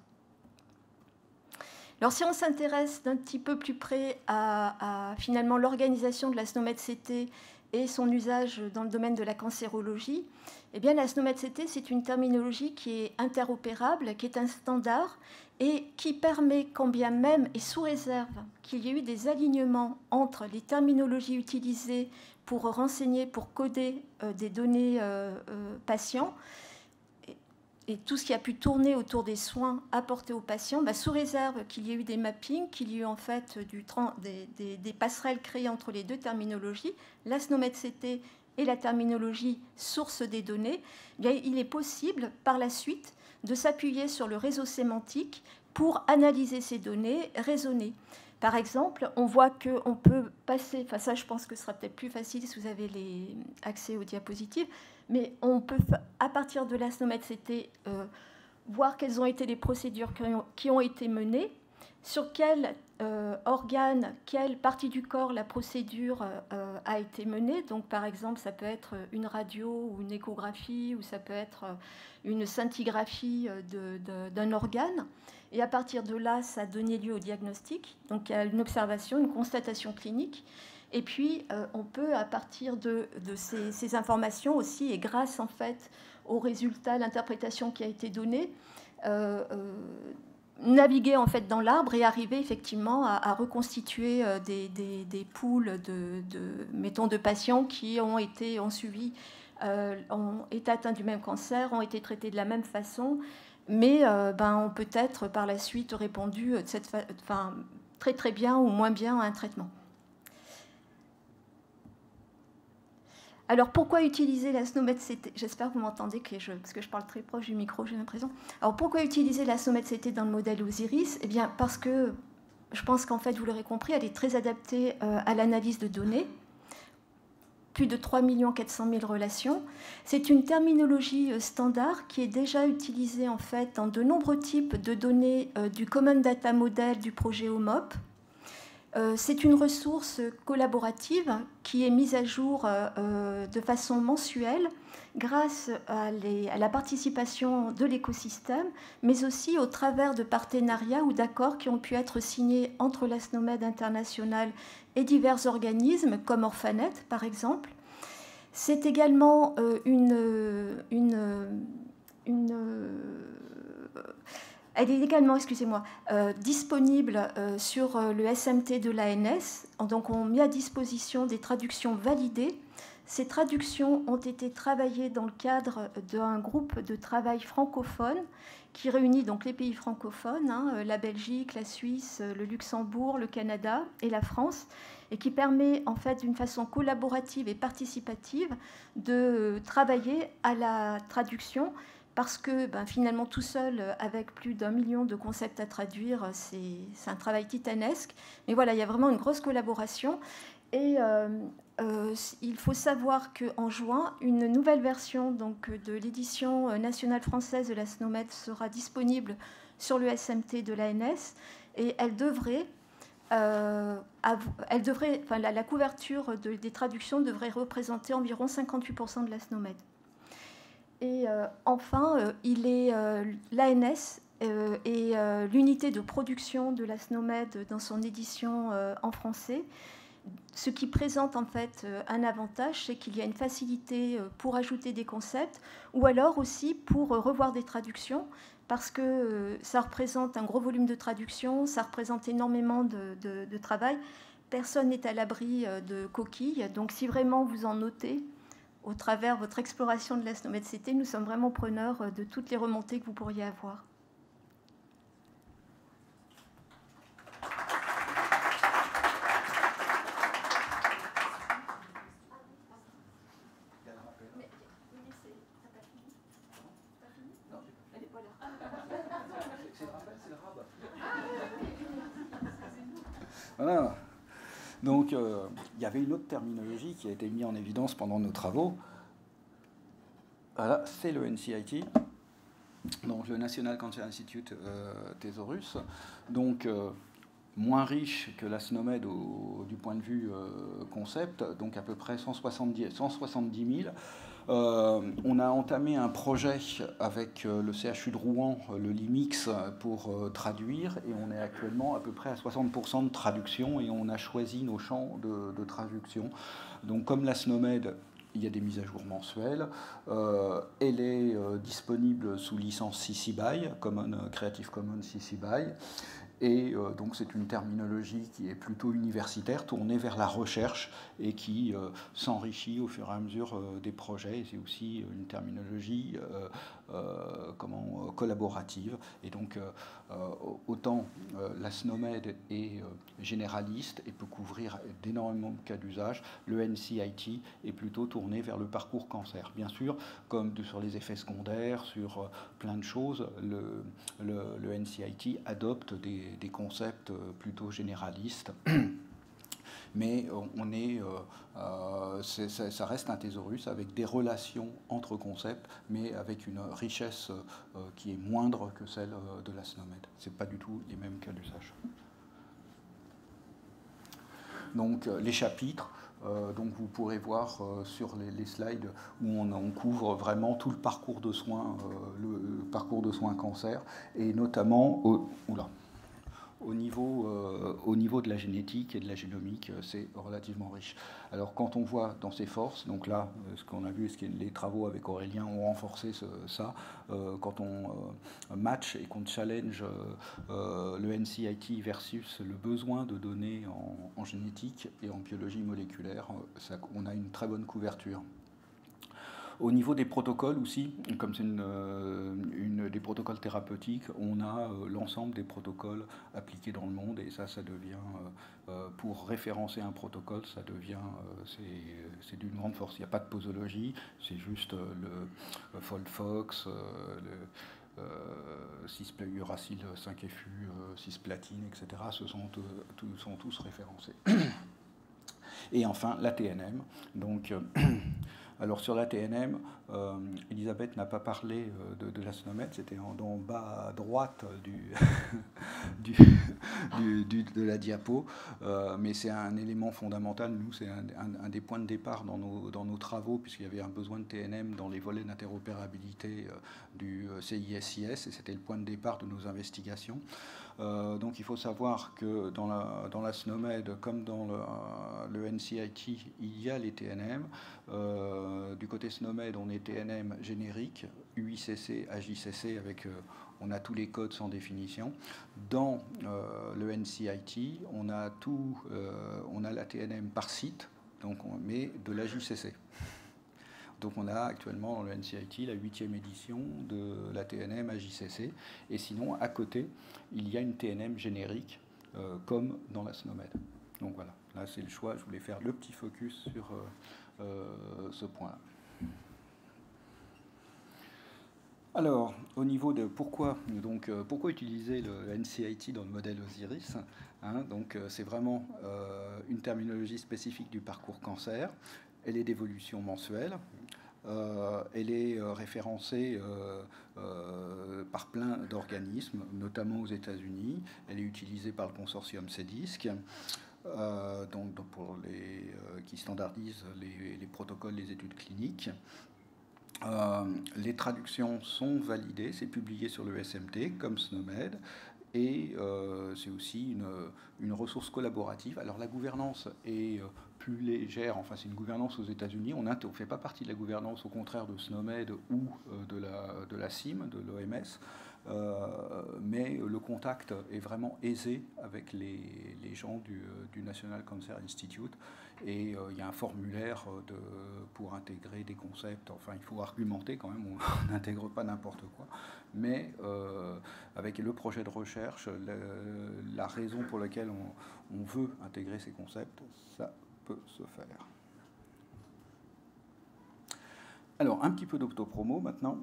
Alors, si on s'intéresse d'un petit peu plus près à finalement l'organisation de la SNOMED-CT et son usage dans le domaine de la cancérologie, eh bien, la SNOMED-CT, c'est une terminologie qui est interopérable, qui est un standard et qui permet, quand bien même et sous réserve qu'il y ait eu des alignements entre les terminologies utilisées pour renseigner, pour coder des données patients, et tout ce qui a pu tourner autour des soins apportés aux patients, sous réserve qu'il y ait eu des mappings, qu'il y ait eu en fait des passerelles créées entre les deux terminologies, la SNOMED-CT et la terminologie source des données, il est possible par la suite de s'appuyer sur le réseau sémantique pour analyser ces données, raisonner. Par exemple, on voit qu'on peut passer, enfin ça je pense que ce sera peut-être plus facile si vous avez accès aux diapositives, mais on peut, à partir de la SNOMED-CT, voir quelles ont été les procédures qui ont été menées, sur quel organe, quelle partie du corps la procédure a été menée. Donc par exemple, ça peut être une radio ou une échographie, ou ça peut être une scintigraphie d'un organe. Et à partir de là, ça a donné lieu au diagnostic, donc à une observation, une constatation clinique. Et puis, on peut, à partir de ces informations aussi, et grâce en fait aux résultats, l'interprétation qui a été donnée, naviguer en fait dans l'arbre et arriver effectivement à reconstituer des poules mettons, de patients qui ont été atteints du même cancer, ont été traités de la même façon, mais ont peut-être par la suite répondu très très bien ou moins bien à un traitement. Alors, pourquoi utiliser la SNOMED-CT? J'espère que vous m'entendez, parce que je parle très proche du micro, j'ai l'impression. Alors, pourquoi utiliser la SNOMED-CT dans le modèle OSIRIS? Eh bien, parce que je pense qu'en fait, vous l'aurez compris, elle est très adaptée à l'analyse de données. Plus de 3 400 000 relations. C'est une terminologie standard qui est déjà utilisée en fait dans de nombreux types de données du Common Data Model du projet OMOP. C'est une ressource collaborative qui est mise à jour de façon mensuelle grâce à la participation de l'écosystème, mais aussi au travers de partenariats ou d'accords qui ont pu être signés entre la SNOMED internationale et divers organismes, comme Orphanet, par exemple. C'est également elle est également, disponible sur le SMT de l'ANS. Donc, on met à disposition des traductions validées. Ces traductions ont été travaillées dans le cadre d'un groupe de travail francophone qui réunit donc les pays francophones, la Belgique, la Suisse, le Luxembourg, le Canada et la France, et qui permet en fait d'une façon collaborative et participative de travailler à la traduction, parce que finalement tout seul, avec plus d'1 million de concepts à traduire, c'est un travail titanesque. Mais voilà, il y a vraiment une grosse collaboration. Et il faut savoir qu'en juin, une nouvelle version donc, de l'édition nationale française de la SNOMED sera disponible sur le SMT de l'ANS, et elle devrait elle devrait, enfin, la couverture des traductions devrait représenter environ 58% de la SNOMED. Et enfin, il est l'ANS et l'unité de production de la SNOMED dans son édition en français. Ce qui présente en fait un avantage, c'est qu'il y a une facilité pour ajouter des concepts ou alors aussi pour revoir des traductions, parce que ça représente un gros volume de traduction, ça représente énormément de travail. Personne n'est à l'abri de coquilles, donc si vraiment vous en notez au travers de votre exploration de la SNOMED-CT, nous sommes vraiment preneurs de toutes les remontées que vous pourriez avoir. Voilà. Donc, il y avait une autre terminologie qui a été mise en évidence pendant nos travaux. Voilà, c'est le NCIT, donc le National Cancer Institute Thesaurus. Donc, moins riche que la SNOMED du point de vue concept, donc à peu près 170 000. On a entamé un projet avec le CHU de Rouen, le LIMIX, pour traduire, et on est actuellement à peu près à 60% de traduction, et on a choisi nos champs de traduction. Donc comme la SNOMED, il y a des mises à jour mensuelles. Elle est disponible sous licence CC BY, Creative Commons CC BY. Et donc c'est une terminologie qui est plutôt universitaire, tournée vers la recherche et qui s'enrichit au fur et à mesure des projets. Et c'est aussi une terminologie collaborative. Et donc autant la SNOMED est généraliste et peut couvrir d'énormément de cas d'usage, le NCIT est plutôt tourné vers le parcours cancer. Bien sûr, comme sur les effets secondaires, sur plein de choses, le NCIT adopte des concepts plutôt généralistes. Mais ça reste un thésaurus avec des relations entre concepts, mais avec une richesse qui est moindre que celle de la SNOMED. Ce n'est pas du tout les mêmes cas d'usage. Donc les chapitres, donc vous pourrez voir sur les slides où on couvre vraiment tout le parcours de soins, le parcours de soins cancer, et notamment au niveau de la génétique et de la génomique, c'est relativement riche. Alors quand on voit dans ses forces, donc là, ce qu'on a vu, les travaux avec Aurélien ont renforcé ça, quand on match et qu'on challenge le NCIT versus le besoin de données en génétique et en biologie moléculaire, on a une très bonne couverture. Au niveau des protocoles aussi, comme c'est des protocoles thérapeutiques, on a l'ensemble des protocoles appliqués dans le monde, et ça devient, pour référencer un protocole, ça devient, c'est d'une grande force. Il n'y a pas de posologie, c'est juste le FOLFOX, cisplauracil 5FU, cisplatine, etc. Ce sont tous référencés. Et enfin, la TNM. Donc, alors sur la TNM, Elisabeth n'a pas parlé de la SNOMED, c'était en bas à droite de la diapo, mais c'est un élément fondamental. Nous, c'est un des points de départ dans nos travaux, puisqu'il y avait un besoin de TNM dans les volets d'interopérabilité du CISIS, et c'était le point de départ de nos investigations. Donc il faut savoir que dans la SNOMED, comme dans le NCIT, il y a les TNM. Du côté SNOMED, on est TNM générique, UICC, AJCC, on a tous les codes sans définition. Dans le NCIT, on a la TNM par site, mais de l'AJCC. Donc on a actuellement dans le NCIT la 8e édition de la TNM AJCC. Et sinon, à côté, il y a une TNM générique, comme dans la SNOMED. Donc voilà, là c'est le choix. Je voulais faire le petit focus sur ce point-là. Alors, au niveau de pourquoi utiliser le NCIT dans le modèle Osiris, donc c'est vraiment une terminologie spécifique du parcours cancer. Elle est d'évolution mensuelle. Elle est référencée par plein d'organismes, notamment aux États-Unis. Elle est utilisée par le consortium CDISC, qui standardise les protocoles, les études cliniques. Les traductions sont validées, c'est publié sur le SMT comme SNOMED, et c'est aussi une ressource collaborative. Alors la gouvernance est plus légère, enfin c'est une gouvernance aux États-Unis, on ne fait pas partie de la gouvernance au contraire de SNOMED ou de la CIM, de l'OMS, mais le contact est vraiment aisé avec les gens du National Cancer Institute, et il y a un formulaire pour intégrer des concepts. Enfin, il faut argumenter quand même, on n'intègre pas n'importe quoi, mais avec le projet de recherche, la raison pour laquelle on veut intégrer ces concepts, ça peut se faire. Alors, un petit peu d'autopromo maintenant,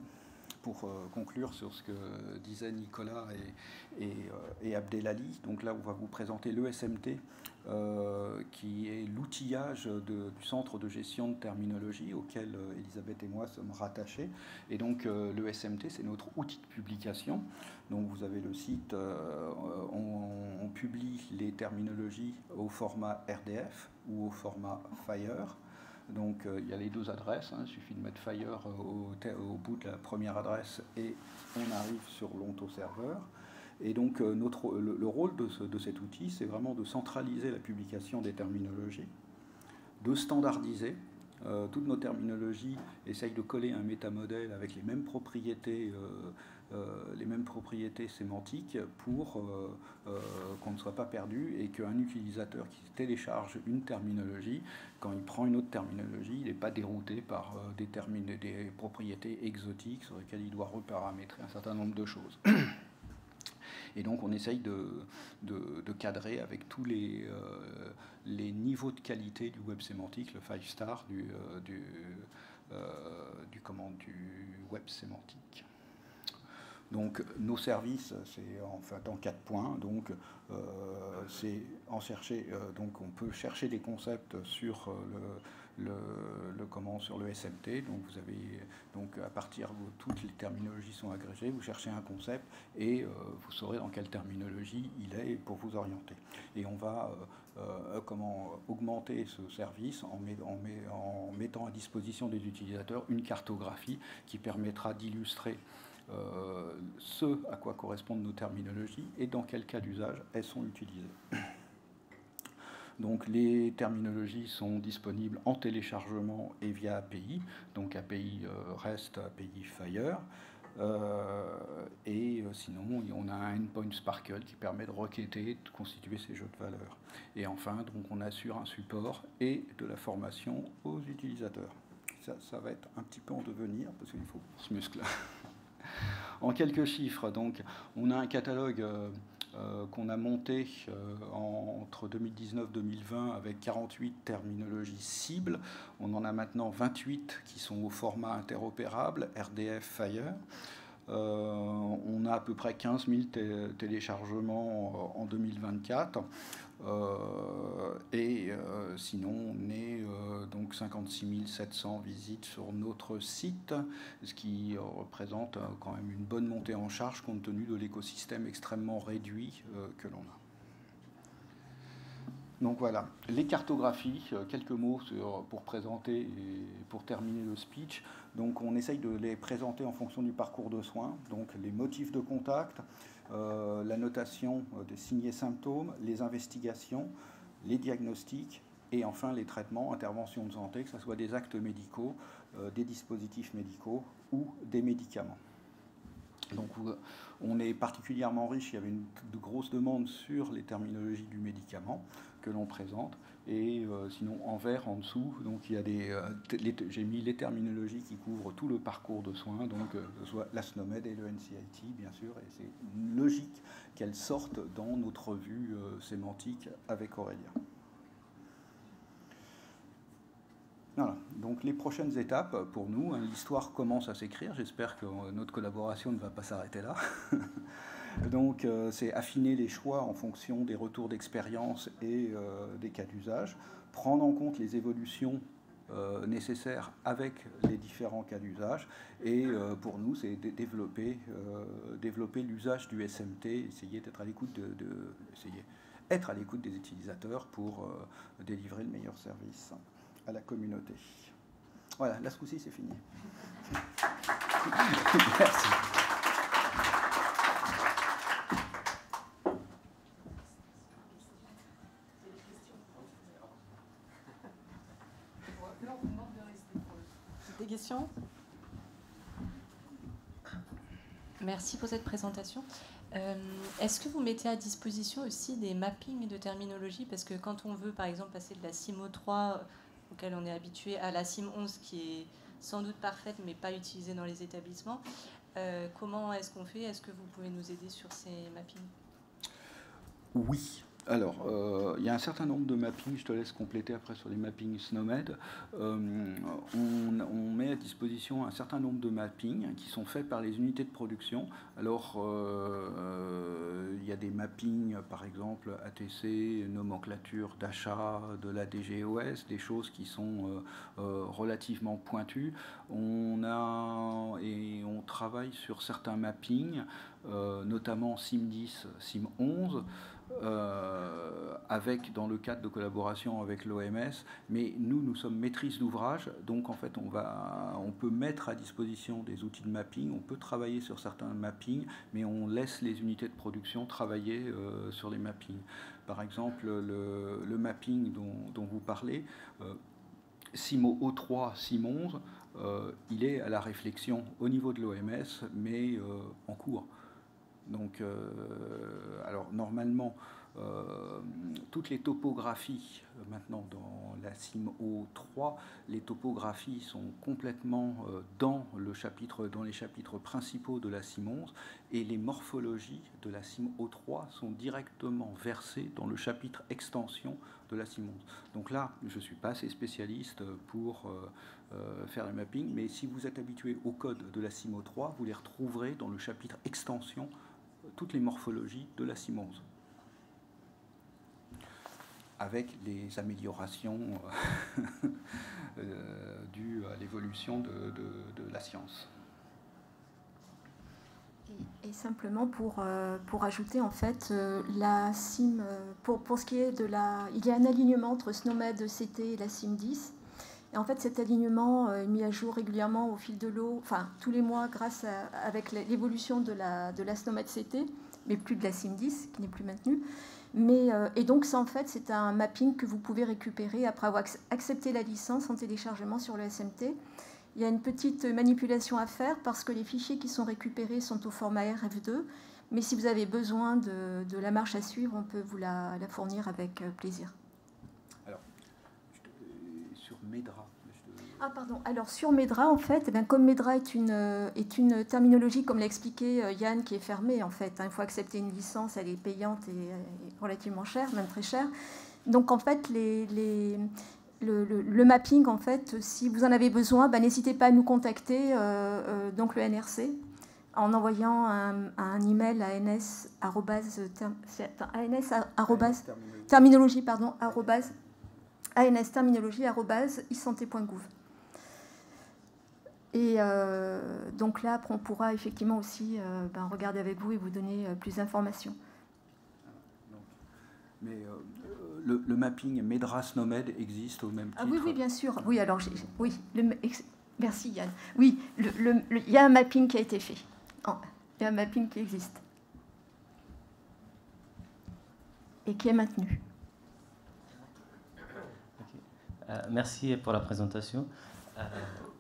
pour conclure sur ce que disaient Nicolas et Abdelali. Donc là, on va vous présenter l'ESMT, qui est l'outillage du centre de gestion de terminologie auquel Elisabeth et moi sommes rattachés. Et donc l'ESMT, c'est notre outil de publication. Donc vous avez le site, on publie les terminologies au format RDF ou au format FIRE. Donc il y a les deux adresses, il suffit de mettre FIRE au bout de la première adresse et on arrive sur l'ontoserveur. Et donc le rôle de cet outil, c'est vraiment de centraliser la publication des terminologies, de standardiser. Toutes nos terminologies essayent de coller un métamodèle avec les mêmes propriétés sémantiques pour qu'on ne soit pas perdu, et qu'un utilisateur qui télécharge une terminologie, quand il prend une autre terminologie, il n'est pas dérouté par des propriétés exotiques sur lesquelles il doit reparamétrer un certain nombre de choses. Et donc on essaye de cadrer avec tous les niveaux de qualité du web sémantique, le 5 star du web sémantique. Donc nos services, c'est en fait en 4 points. Donc c'est donc on peut chercher des concepts sur sur le SMT. Donc vous avez à partir où toutes les terminologies sont agrégées, vous cherchez un concept et vous saurez dans quelle terminologie il est pour vous orienter. Et on va augmenter ce service en mettant à disposition des utilisateurs une cartographie qui permettra d'illustrer ce à quoi correspondent nos terminologies et dans quel cas d'usage elles sont utilisées. Donc les terminologies sont disponibles en téléchargement et via API, donc API REST, API FIRE, et sinon on a un endpoint Sparkle qui permet de requêter, de constituer ces jeux de valeurs. Et enfin, donc on assure un support et de la formation aux utilisateurs. Ça va être un petit peu en devenir parce qu'il faut se muscler. En quelques chiffres, donc on a un catalogue qu'on a monté entre 2019-2020 avec 48 terminologies cibles. On en a maintenant 28 qui sont au format interopérable, RDF, FIRE. On a à peu près 15 000 téléchargements en 2024. Sinon, on est donc 56 700 visites sur notre site, ce qui représente quand même une bonne montée en charge compte tenu de l'écosystème extrêmement réduit que l'on a. Donc voilà, les cartographies, quelques mots pour présenter et pour terminer le speech. Donc on essaye de les présenter en fonction du parcours de soins, donc les motifs de contact, la notation des signes et symptômes, les investigations, les diagnostics et enfin les traitements, interventions de santé, que ce soit des actes médicaux, des dispositifs médicaux ou des médicaments. Donc on est particulièrement riche, il y avait de grosses demandes sur les terminologies du médicament que l'on présente, et sinon en vert en dessous, donc il y a j'ai mis les terminologies qui couvrent tout le parcours de soins, donc que ce soit la SNOMED et le NCIT bien sûr, et c'est logique qu'elles sortent dans notre revue sémantique avec Aurélien. Voilà, donc les prochaines étapes pour nous, l'histoire commence à s'écrire, j'espère que notre collaboration ne va pas s'arrêter là. Donc c'est affiner les choix en fonction des retours d'expérience et des cas d'usage, prendre en compte les évolutions nécessaires avec les différents cas d'usage. Et pour nous, c'est développer l'usage du SMT, essayer d'être à l'écoute être à l'écoute des utilisateurs pour délivrer le meilleur service à la communauté. Voilà, là ce coup-ci c'est fini. Merci. Des questions? Merci pour cette présentation. Est-ce que vous mettez à disposition aussi des mappings de terminologie? Parce que quand on veut, par exemple, passer de la CIMO 3, auquel on est habitué, à la CIM 11, qui est sans doute parfaite, mais pas utilisée dans les établissements, comment est-ce qu'on fait? Est-ce que vous pouvez nous aider sur ces mappings? Oui. Alors, il y a un certain nombre de mappings, je te laisse compléter après sur les mappings SNOMED. On met à disposition un certain nombre de mappings qui sont faits par les unités de production. Alors, il y a des mappings, par exemple, ATC, nomenclature d'achat de la DGOS, des choses qui sont relativement pointues. On travaille sur certains mappings, notamment SIM 10, SIM 11, dans le cadre de collaboration avec l'OMS, mais nous sommes maîtrises d'ouvrage, donc en fait on peut mettre à disposition des outils de mapping, on peut travailler sur certains mappings, mais on laisse les unités de production travailler sur les mappings. Par exemple, le mapping dont vous parlez, CIMO O3, CIM 11, il est à la réflexion au niveau de l'OMS, mais en cours. Donc, alors normalement, toutes les topographies, maintenant dans la CIM O3, les topographies sont complètement dans les chapitres principaux de la CIM 11, et les morphologies de la CIM O3 sont directement versées dans le chapitre extension de la CIM 11. Donc là, je ne suis pas assez spécialiste pour faire le mapping, mais si vous êtes habitué au code de la CIM O3, vous les retrouverez dans le chapitre extension, toutes les morphologies de la CIM 11, avec les améliorations dues à l'évolution de la science. Et simplement pour ajouter, en fait, la CIM, pour ce qui est de la... Il y a un alignement entre SNOMED CT et la CIM 10. Et en fait, cet alignement est mis à jour régulièrement au fil de l'eau, enfin tous les mois, avec l'évolution de la SNOMED CT, mais plus de la CIM 10, qui n'est plus maintenue. Et donc, ça, en fait, c'est un mapping que vous pouvez récupérer après avoir accepté la licence en téléchargement sur le SMT. Il y a une petite manipulation à faire parce que les fichiers qui sont récupérés sont au format RF2. Mais si vous avez besoin de la marche à suivre, on peut vous la fournir avec plaisir. Alors, sur Medra. Ah pardon. Alors sur Medra, en fait, comme Medra est une terminologie, comme l'a expliqué Yann, qui est fermée en fait. Il faut accepter une licence, elle est payante et relativement chère, même très chère. Donc en fait, le mapping, en fait, si vous en avez besoin, n'hésitez pas à nous contacter, donc le NRC, en envoyant un email à ansterminologie@isanté.gouv. Et donc là, après, on pourra effectivement aussi regarder avec vous et vous donner plus d'informations. Mais le mapping Medra-SNOMED existe au même titre. Ah oui, oui, bien sûr. Oui, alors, merci Yann. Oui, il y a un mapping qui a été fait. Il y a un mapping qui existe. Et qui est maintenu. Merci pour la présentation.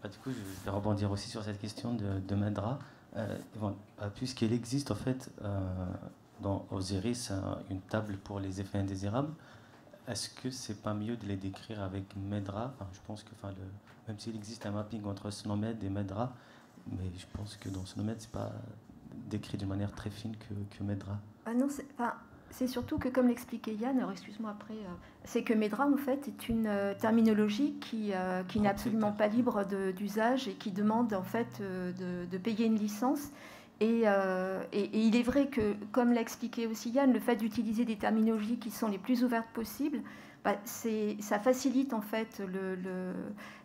Du coup, je vais rebondir aussi sur cette question de Medra. Puisqu'il existe en fait dans Osiris une table pour les effets indésirables, est-ce que c'est pas mieux de les décrire avec Medra? Je pense que même s'il existe un mapping entre SNOMED et Medra, mais je pense que dans SNOMED, c'est pas décrit d'une manière très fine que Medra. Ah non, c'est surtout que, comme l'expliquait Yann, alors excuse-moi après, c'est que Medra, en fait, est une terminologie qui n'est absolument pas libre d'usage et qui demande, en fait, de payer une licence. Et il est vrai que, comme l'a expliqué aussi Yann, le fait d'utiliser des terminologies qui sont les plus ouvertes possibles, ça facilite en fait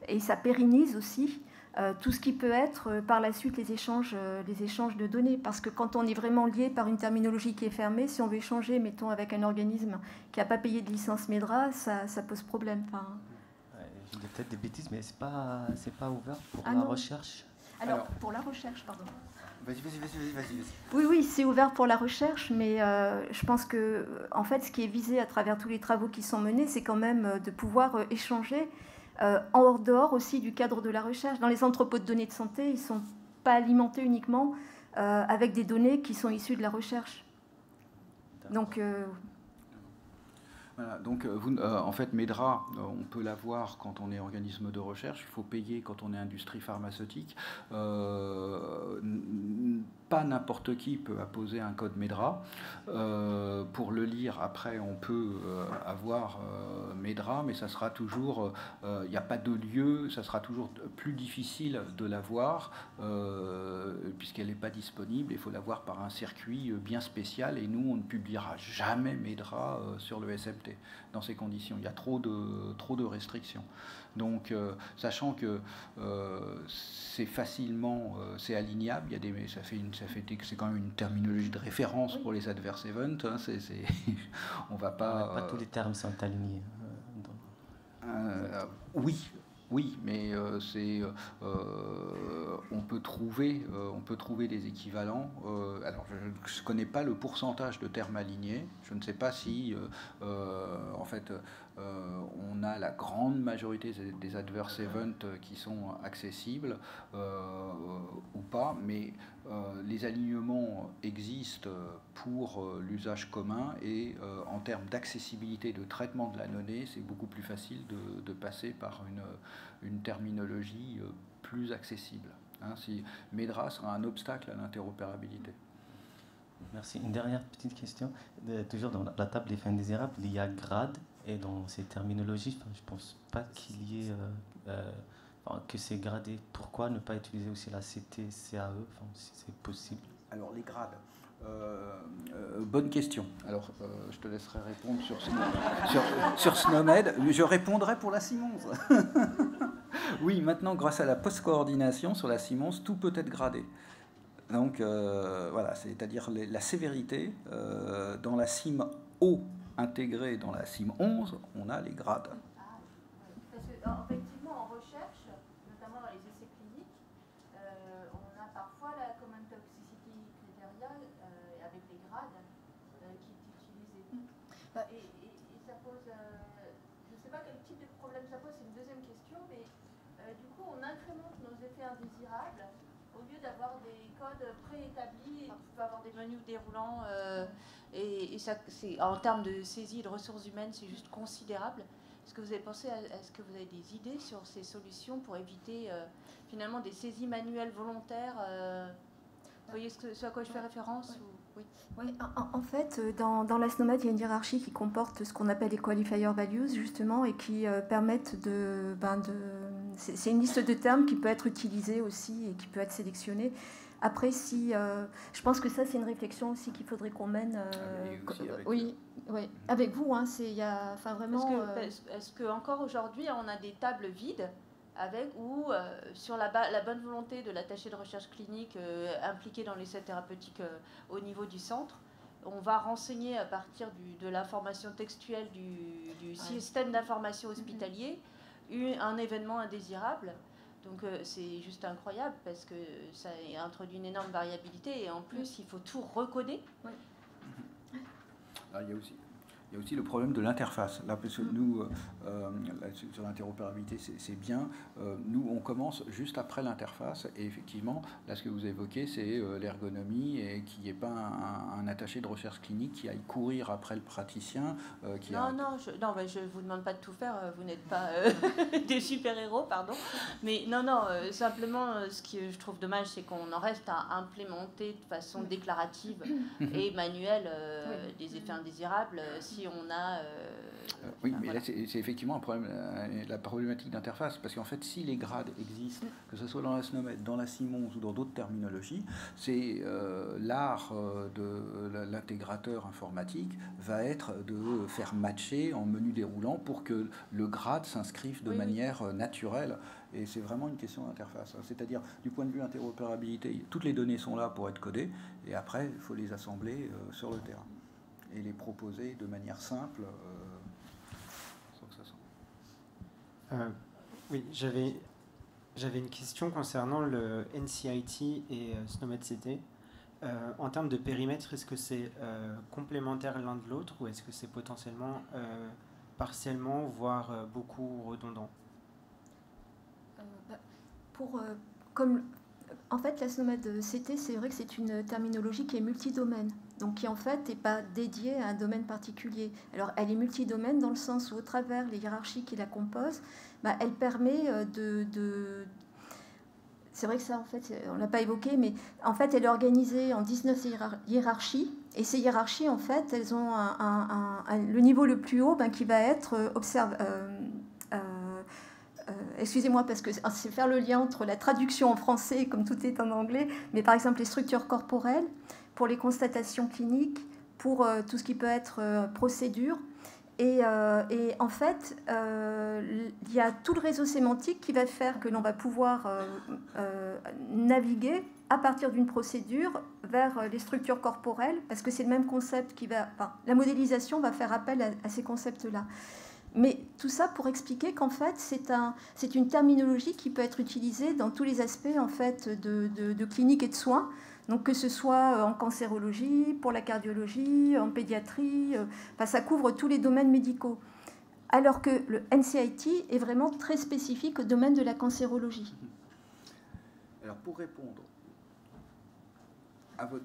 et ça pérennise aussi tout ce qui peut être par la suite les échanges de données. Parce que quand on est vraiment lié par une terminologie qui est fermée, si on veut échanger, mettons, avec un organisme qui n'a pas payé de licence MEDRA, ça pose problème. Enfin, je dis peut-être des bêtises, mais c'est pas ouvert pour la non. recherche. Alors, pour la recherche, pardon. Vas-y. Oui, c'est ouvert pour la recherche, mais je pense que, en fait, ce qui est visé à travers tous les travaux qui sont menés, c'est quand même de pouvoir échanger en dehors aussi du cadre de la recherche. Dans les entrepôts de données de santé, ils ne sont pas alimentés uniquement avec des données qui sont issues de la recherche. Donc, voilà, donc en fait, MEDRA, on peut l'avoir quand on est organisme de recherche, il faut payer quand on est industrie pharmaceutique. Pas n'importe qui peut apposer un code MEDRA. Pour le lire, après, on peut avoir MEDRA, mais ça sera toujours, il n'y a pas de lieu, ça sera toujours plus difficile de l'avoir, puisqu'elle n'est pas disponible. Il faut l'avoir par un circuit bien spécial, et nous, on ne publiera jamais MEDRA sur le SMT dans ces conditions. Il y a trop de restrictions. Donc, sachant que c'est facilement, c'est alignable, il y a c'est quand même une terminologie de référence pour les adverse events. Hein, on va pas. Pas tous les termes sont alignés. Oui, mais on peut trouver des équivalents. Alors, je ne connais pas le pourcentage de termes alignés. Je ne sais pas si, en fait, on a la grande majorité des adverse events qui sont accessibles ou pas, mais les alignements existent pour l'usage commun, et en termes d'accessibilité de traitement de la donnée, c'est beaucoup plus facile de passer par une terminologie plus accessible. Hein, si MEDRA sera un obstacle à l'interopérabilité. Merci. Une dernière petite question. Toujours dans la table des fins indésirables, il y a grade, et dans ces terminologies, je ne pense pas qu'il y ait que c'est gradé. Pourquoi ne pas utiliser aussi la CT, CAE, si c'est possible? Alors, les grades. Bonne question. Alors, je te laisserai répondre sur SNOMED. Je répondrai pour la Simons. Oui, maintenant, grâce à la post-coordination sur la Simons, tout peut être gradé. Donc, voilà, c'est-à-dire la sévérité dans la CIM O intégrée dans la CIM 11, on a les grades. Parce que, effectivement, en recherche, notamment dans les essais cliniques, on a parfois la Common Toxicity Criteria avec les grades qui est utilisé. Et ça pose, je ne sais pas quel type de problème ça pose, c'est une deuxième question, mais du coup, on incrémente nos effets indésirables au lieu d'avoir des codes préétablis. On peut avoir des menus déroulants et ça, en termes de saisie et de ressources humaines, c'est juste considérable. Est-ce que vous avez pensé est-ce que vous avez des idées sur ces solutions pour éviter finalement des saisies manuelles volontaires Vous voyez ce à quoi je fais référence ou... Oui, en fait, dans la SNOMED, il y a une hiérarchie qui comporte ce qu'on appelle les qualifier values, justement, et qui permettent c'est une liste de termes qui peut être utilisée aussi et qui peut être sélectionnée. Après, je pense que ça, c'est une réflexion aussi qu'il faudrait qu'on mène. Oui, avec vous. Hein, vraiment. Est-ce que encore aujourd'hui, on a des tables vides sur la bonne volonté de l'attaché de recherche clinique impliqué dans l'essai thérapeutique au niveau du centre, on va renseigner à partir de l'information textuelle du système d'information hospitalier un événement indésirable. Donc c'est juste incroyable parce que ça introduit une énorme variabilité et en plus il faut tout recoder. Oui. Alors, il y a aussi le problème de l'interface. Là, parce que nous, sur l'interopérabilité, c'est bien. Nous, on commence juste après l'interface. Et effectivement, là, ce que vous évoquez, c'est l'ergonomie et qu'il n'y ait pas un attaché de recherche clinique qui aille courir après le praticien. Je ne vous demande pas de tout faire. Vous n'êtes pas des super-héros, pardon. Mais simplement, ce que je trouve dommage, c'est qu'on en reste à implémenter de façon déclarative et manuelle des effets indésirables. Si si on a... oui, mais là, c'est effectivement un problème, la problématique d'interface, parce qu'en fait, si les grades existent, que ce soit dans la SNOMED, dans la Simons ou dans d'autres terminologies, c'est l'art de l'intégrateur informatique va être de faire matcher en menu déroulant pour que le grade s'inscrive de manière naturelle. Et c'est vraiment une question d'interface. C'est-à-dire, du point de vue interopérabilité, toutes les données sont là pour être codées, et après, il faut les assembler sur le terrain et les proposer de manière simple. Sans que ça soit. Oui, j'avais une question concernant le NCIT et SNOMED-CT. En termes de périmètre, est-ce que c'est complémentaire l'un de l'autre ou est-ce que c'est potentiellement partiellement, voire beaucoup redondant? En fait, la SNOMED-CT, c'est vrai que c'est une terminologie qui est multidomaine, donc qui en fait n'est pas dédiée à un domaine particulier. Alors, elle est multidomaine dans le sens où, au travers les hiérarchies qui la composent, elle permet c'est vrai que ça, en fait, on ne l'a pas évoqué, mais en fait, elle est organisée en 19 hiérarchies, et ces hiérarchies, en fait, elles ont le niveau le plus haut qui va être excusez-moi, parce que c'est faire le lien entre la traduction en français, comme tout est en anglais, mais par exemple les structures corporelles, pour les constatations cliniques, pour tout ce qui peut être procédure. Et en fait, il y a tout le réseau sémantique qui va faire que l'on va pouvoir naviguer à partir d'une procédure vers les structures corporelles, parce que c'est le même concept qui va... Enfin, la modélisation va faire appel à ces concepts-là. Mais tout ça pour expliquer qu'en fait, c'est une terminologie qui peut être utilisée dans tous les aspects en fait, de clinique et de soins. Donc que ce soit en cancérologie, pour la cardiologie, en pédiatrie, ça couvre tous les domaines médicaux. Alors que le NCIT est vraiment très spécifique au domaine de la cancérologie. Alors pour répondre à votre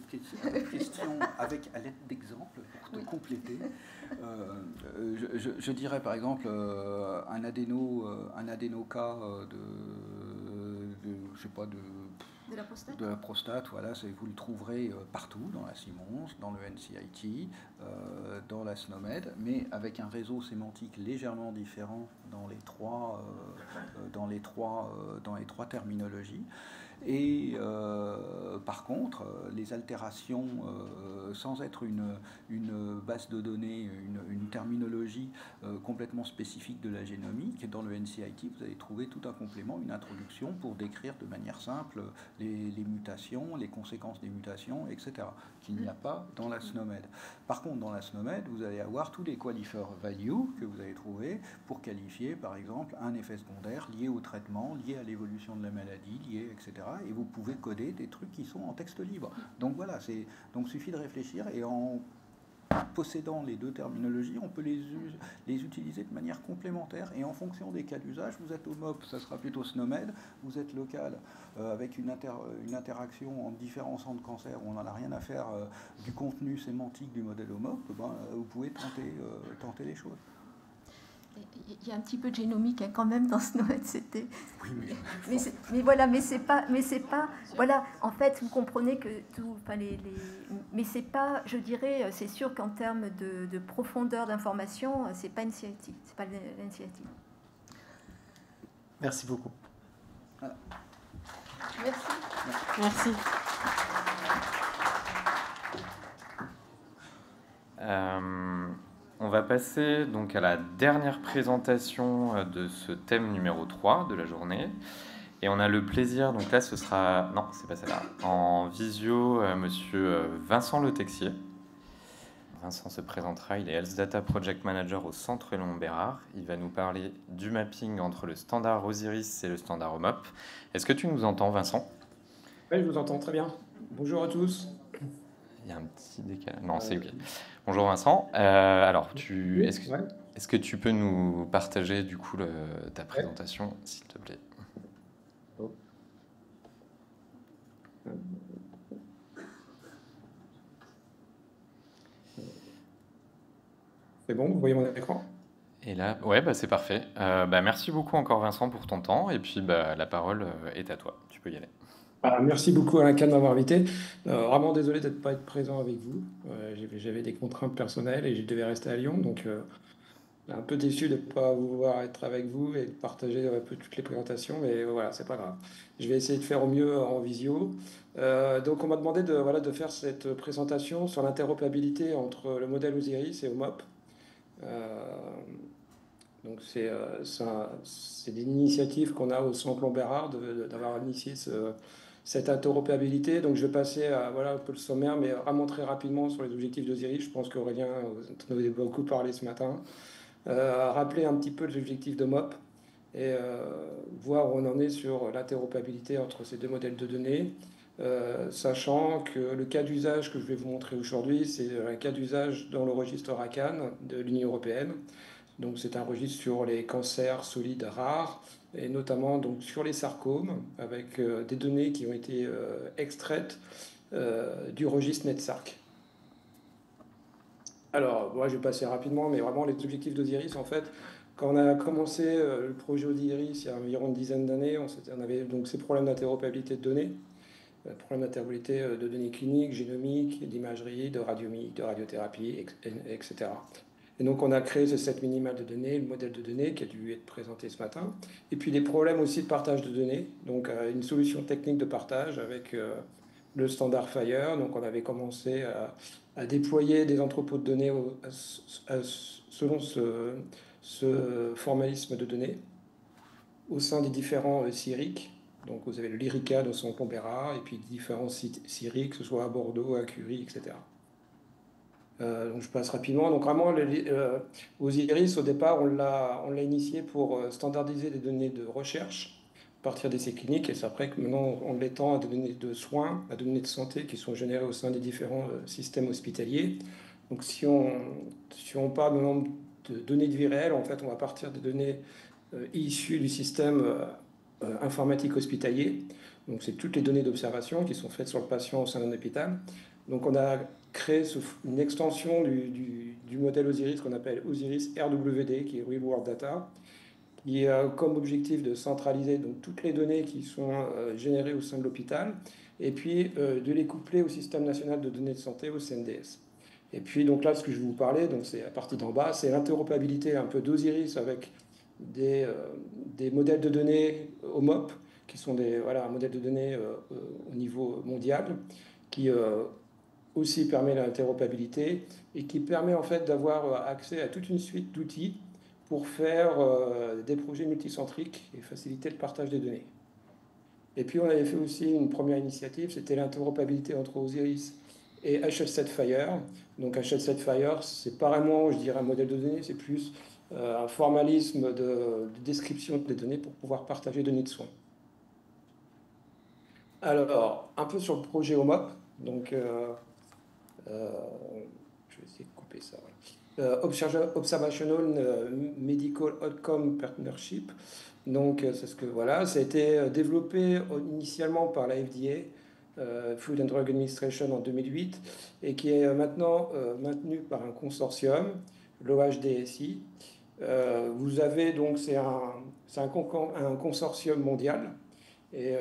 question avec à l'aide d'exemples pour te compléter, je dirais par exemple un adénoca je sais pas, de la prostate, voilà, vous le trouverez partout, dans la Simons, dans le NCIT, dans la SNOMED, mais avec un réseau sémantique légèrement différent dans les trois terminologies. Et par contre, les altérations, sans être une base de données, une terminologie complètement spécifique de la génomique, dans le NCIT, vous allez trouver tout un complément, une introduction pour décrire de manière simple les mutations, les conséquences des mutations, etc., qu'il n'y a pas dans la SNOMED. Par contre, dans la SNOMED, vous allez avoir tous les qualifier values que vous allez trouver pour qualifier, par exemple, un effet secondaire lié au traitement, lié à l'évolution de la maladie, lié, etc., et vous pouvez coder des trucs qui sont en texte libre. Donc voilà, donc suffit de réfléchir, et en possédant les deux terminologies, on peut les utiliser de manière complémentaire, et en fonction des cas d'usage, vous êtes au MOP, ça sera plutôt SNOMED, vous êtes local, avec une interaction en différents centres de cancer où on n'en a rien à faire du contenu sémantique du modèle au MOP, vous pouvez tenter les choses. Il y a un petit peu de génomique quand même dans SNOMED-CT. Oui, mais voilà, mais c'est pas, voilà. En fait, vous comprenez que tout, mais c'est pas, je dirais, c'est sûr qu'en termes de profondeur d'information, c'est pas NCIT, c'est pas l'NCIT. Merci beaucoup. Voilà. Merci. On va passer donc à la dernière présentation de ce thème numéro 3 de la journée. Et on a le plaisir, donc là ce sera, non c'est pas celle-là, en visio, monsieur Vincent Le Texier. Vincent se présentera, il est Health Data Project Manager au Centre Léon Bérard. Il va nous parler du mapping entre le standard Osiris et le standard OMOP. Est-ce que tu nous entends, Vincent? Oui, je vous entends très bien. Bonjour à tous. Il y a un petit décalage. Non, c'est OK. Bonjour Vincent. Alors, est-ce que tu peux nous partager du coup ta présentation, s'il te plaît? C'est bon, vous voyez mon écran? Et là, ouais, c'est parfait. Merci beaucoup encore Vincent pour ton temps. Et puis la parole est à toi. Tu peux y aller. Merci beaucoup Alain Kahn de m'avoir invité. Vraiment désolé de ne pas être présent avec vous. J'avais des contraintes personnelles et je devais rester à Lyon, donc un peu déçu de ne pas pouvoir être avec vous et de partager un peu toutes les présentations, mais voilà, c'est pas grave. Je vais essayer de faire au mieux en visio. Donc on m'a demandé voilà, de faire cette présentation sur l'interopérabilité entre le modèle Osiris et OMOP. Donc c'est une initiative qu'on a au Centre Lombérard d'avoir initié cette interopérabilité. Donc je vais passer à voilà, un peu le sommaire, mais vraiment très rapidement sur les objectifs d'Osiris. Je pense qu'Aurélien en avait beaucoup parlé ce matin. Rappeler un petit peu les objectifs de MOP et voir où on en est sur l'interopérabilité entre ces deux modèles de données, sachant que le cas d'usage que je vais vous montrer aujourd'hui, c'est un cas d'usage dans le registre RACAN de l'Union européenne. Donc c'est un registre sur les cancers solides rares et notamment donc, sur les sarcomes avec des données qui ont été extraites du registre NetSarc. Alors, moi, je vais passer rapidement, mais vraiment, les objectifs d'Osiris, en fait, quand on a commencé le projet Osiris il y a environ une dizaine d'années, on avait donc ces problèmes d'interopérabilité de données, problèmes d'interopérabilité de données cliniques, génomiques, d'imagerie, de radiomique, de radiothérapie, etc. Et donc, on a créé ce set minimal de données, le modèle de données qui a dû être présenté ce matin. Et puis, des problèmes aussi de partage de données, donc une solution technique de partage avec le standard FHIR. Donc, on avait commencé à déployer des entrepôts de données selon ce formalisme de données au sein des différents CIRIC. Donc vous avez le Lyrica de son Pombera et puis différents sites CIRIC, que ce soit à Bordeaux, à Curie, etc. Donc je passe rapidement. Donc vraiment, Osiris, au départ, on l'a initié pour standardiser les données de recherche à partir d'essais cliniques, et c'est après que maintenant on l'étend à des données de soins, à des données de santé qui sont générées au sein des différents systèmes hospitaliers. Donc si on parle maintenant de données de vie réelle, en fait on va partir des données issues du système informatique hospitalier. Donc c'est toutes les données d'observation qui sont faites sur le patient au sein d'un hôpital. Donc on a créé une extension du modèle Osiris qu'on appelle Osiris RWD, qui est Real World Data, qui a comme objectif de centraliser donc, toutes les données qui sont générées au sein de l'hôpital, et puis de les coupler au système national de données de santé, au CNDS. Et puis donc là, ce que je vais vous parler, donc c'est la partie d'en bas, c'est l'interopérabilité un peu d'Osiris avec des modèles de données OMOP, qui sont un modèle de données au niveau mondial, qui aussi permet l'interopérabilité et qui permet en fait d'avoir accès à toute une suite d'outils pour faire des projets multicentriques et faciliter le partage des données. Et puis on avait fait aussi une première initiative, c'était l'interopérabilité entre Osiris et HL7Fire. Donc HL7Fire, c'est pas vraiment, je dirais, un modèle de données, c'est plus un formalisme de description des données pour pouvoir partager des données de soins. Alors, un peu sur le projet OMOP. Donc, je vais essayer de couper ça. Voilà. Observational Medical Outcome Partnership. Donc, c'est ce que voilà, ça a été développé initialement par la FDA, Food and Drug Administration en 2008, et qui est maintenant maintenu par un consortium, l'OHDSI. Vous avez donc, c'est un consortium mondial, et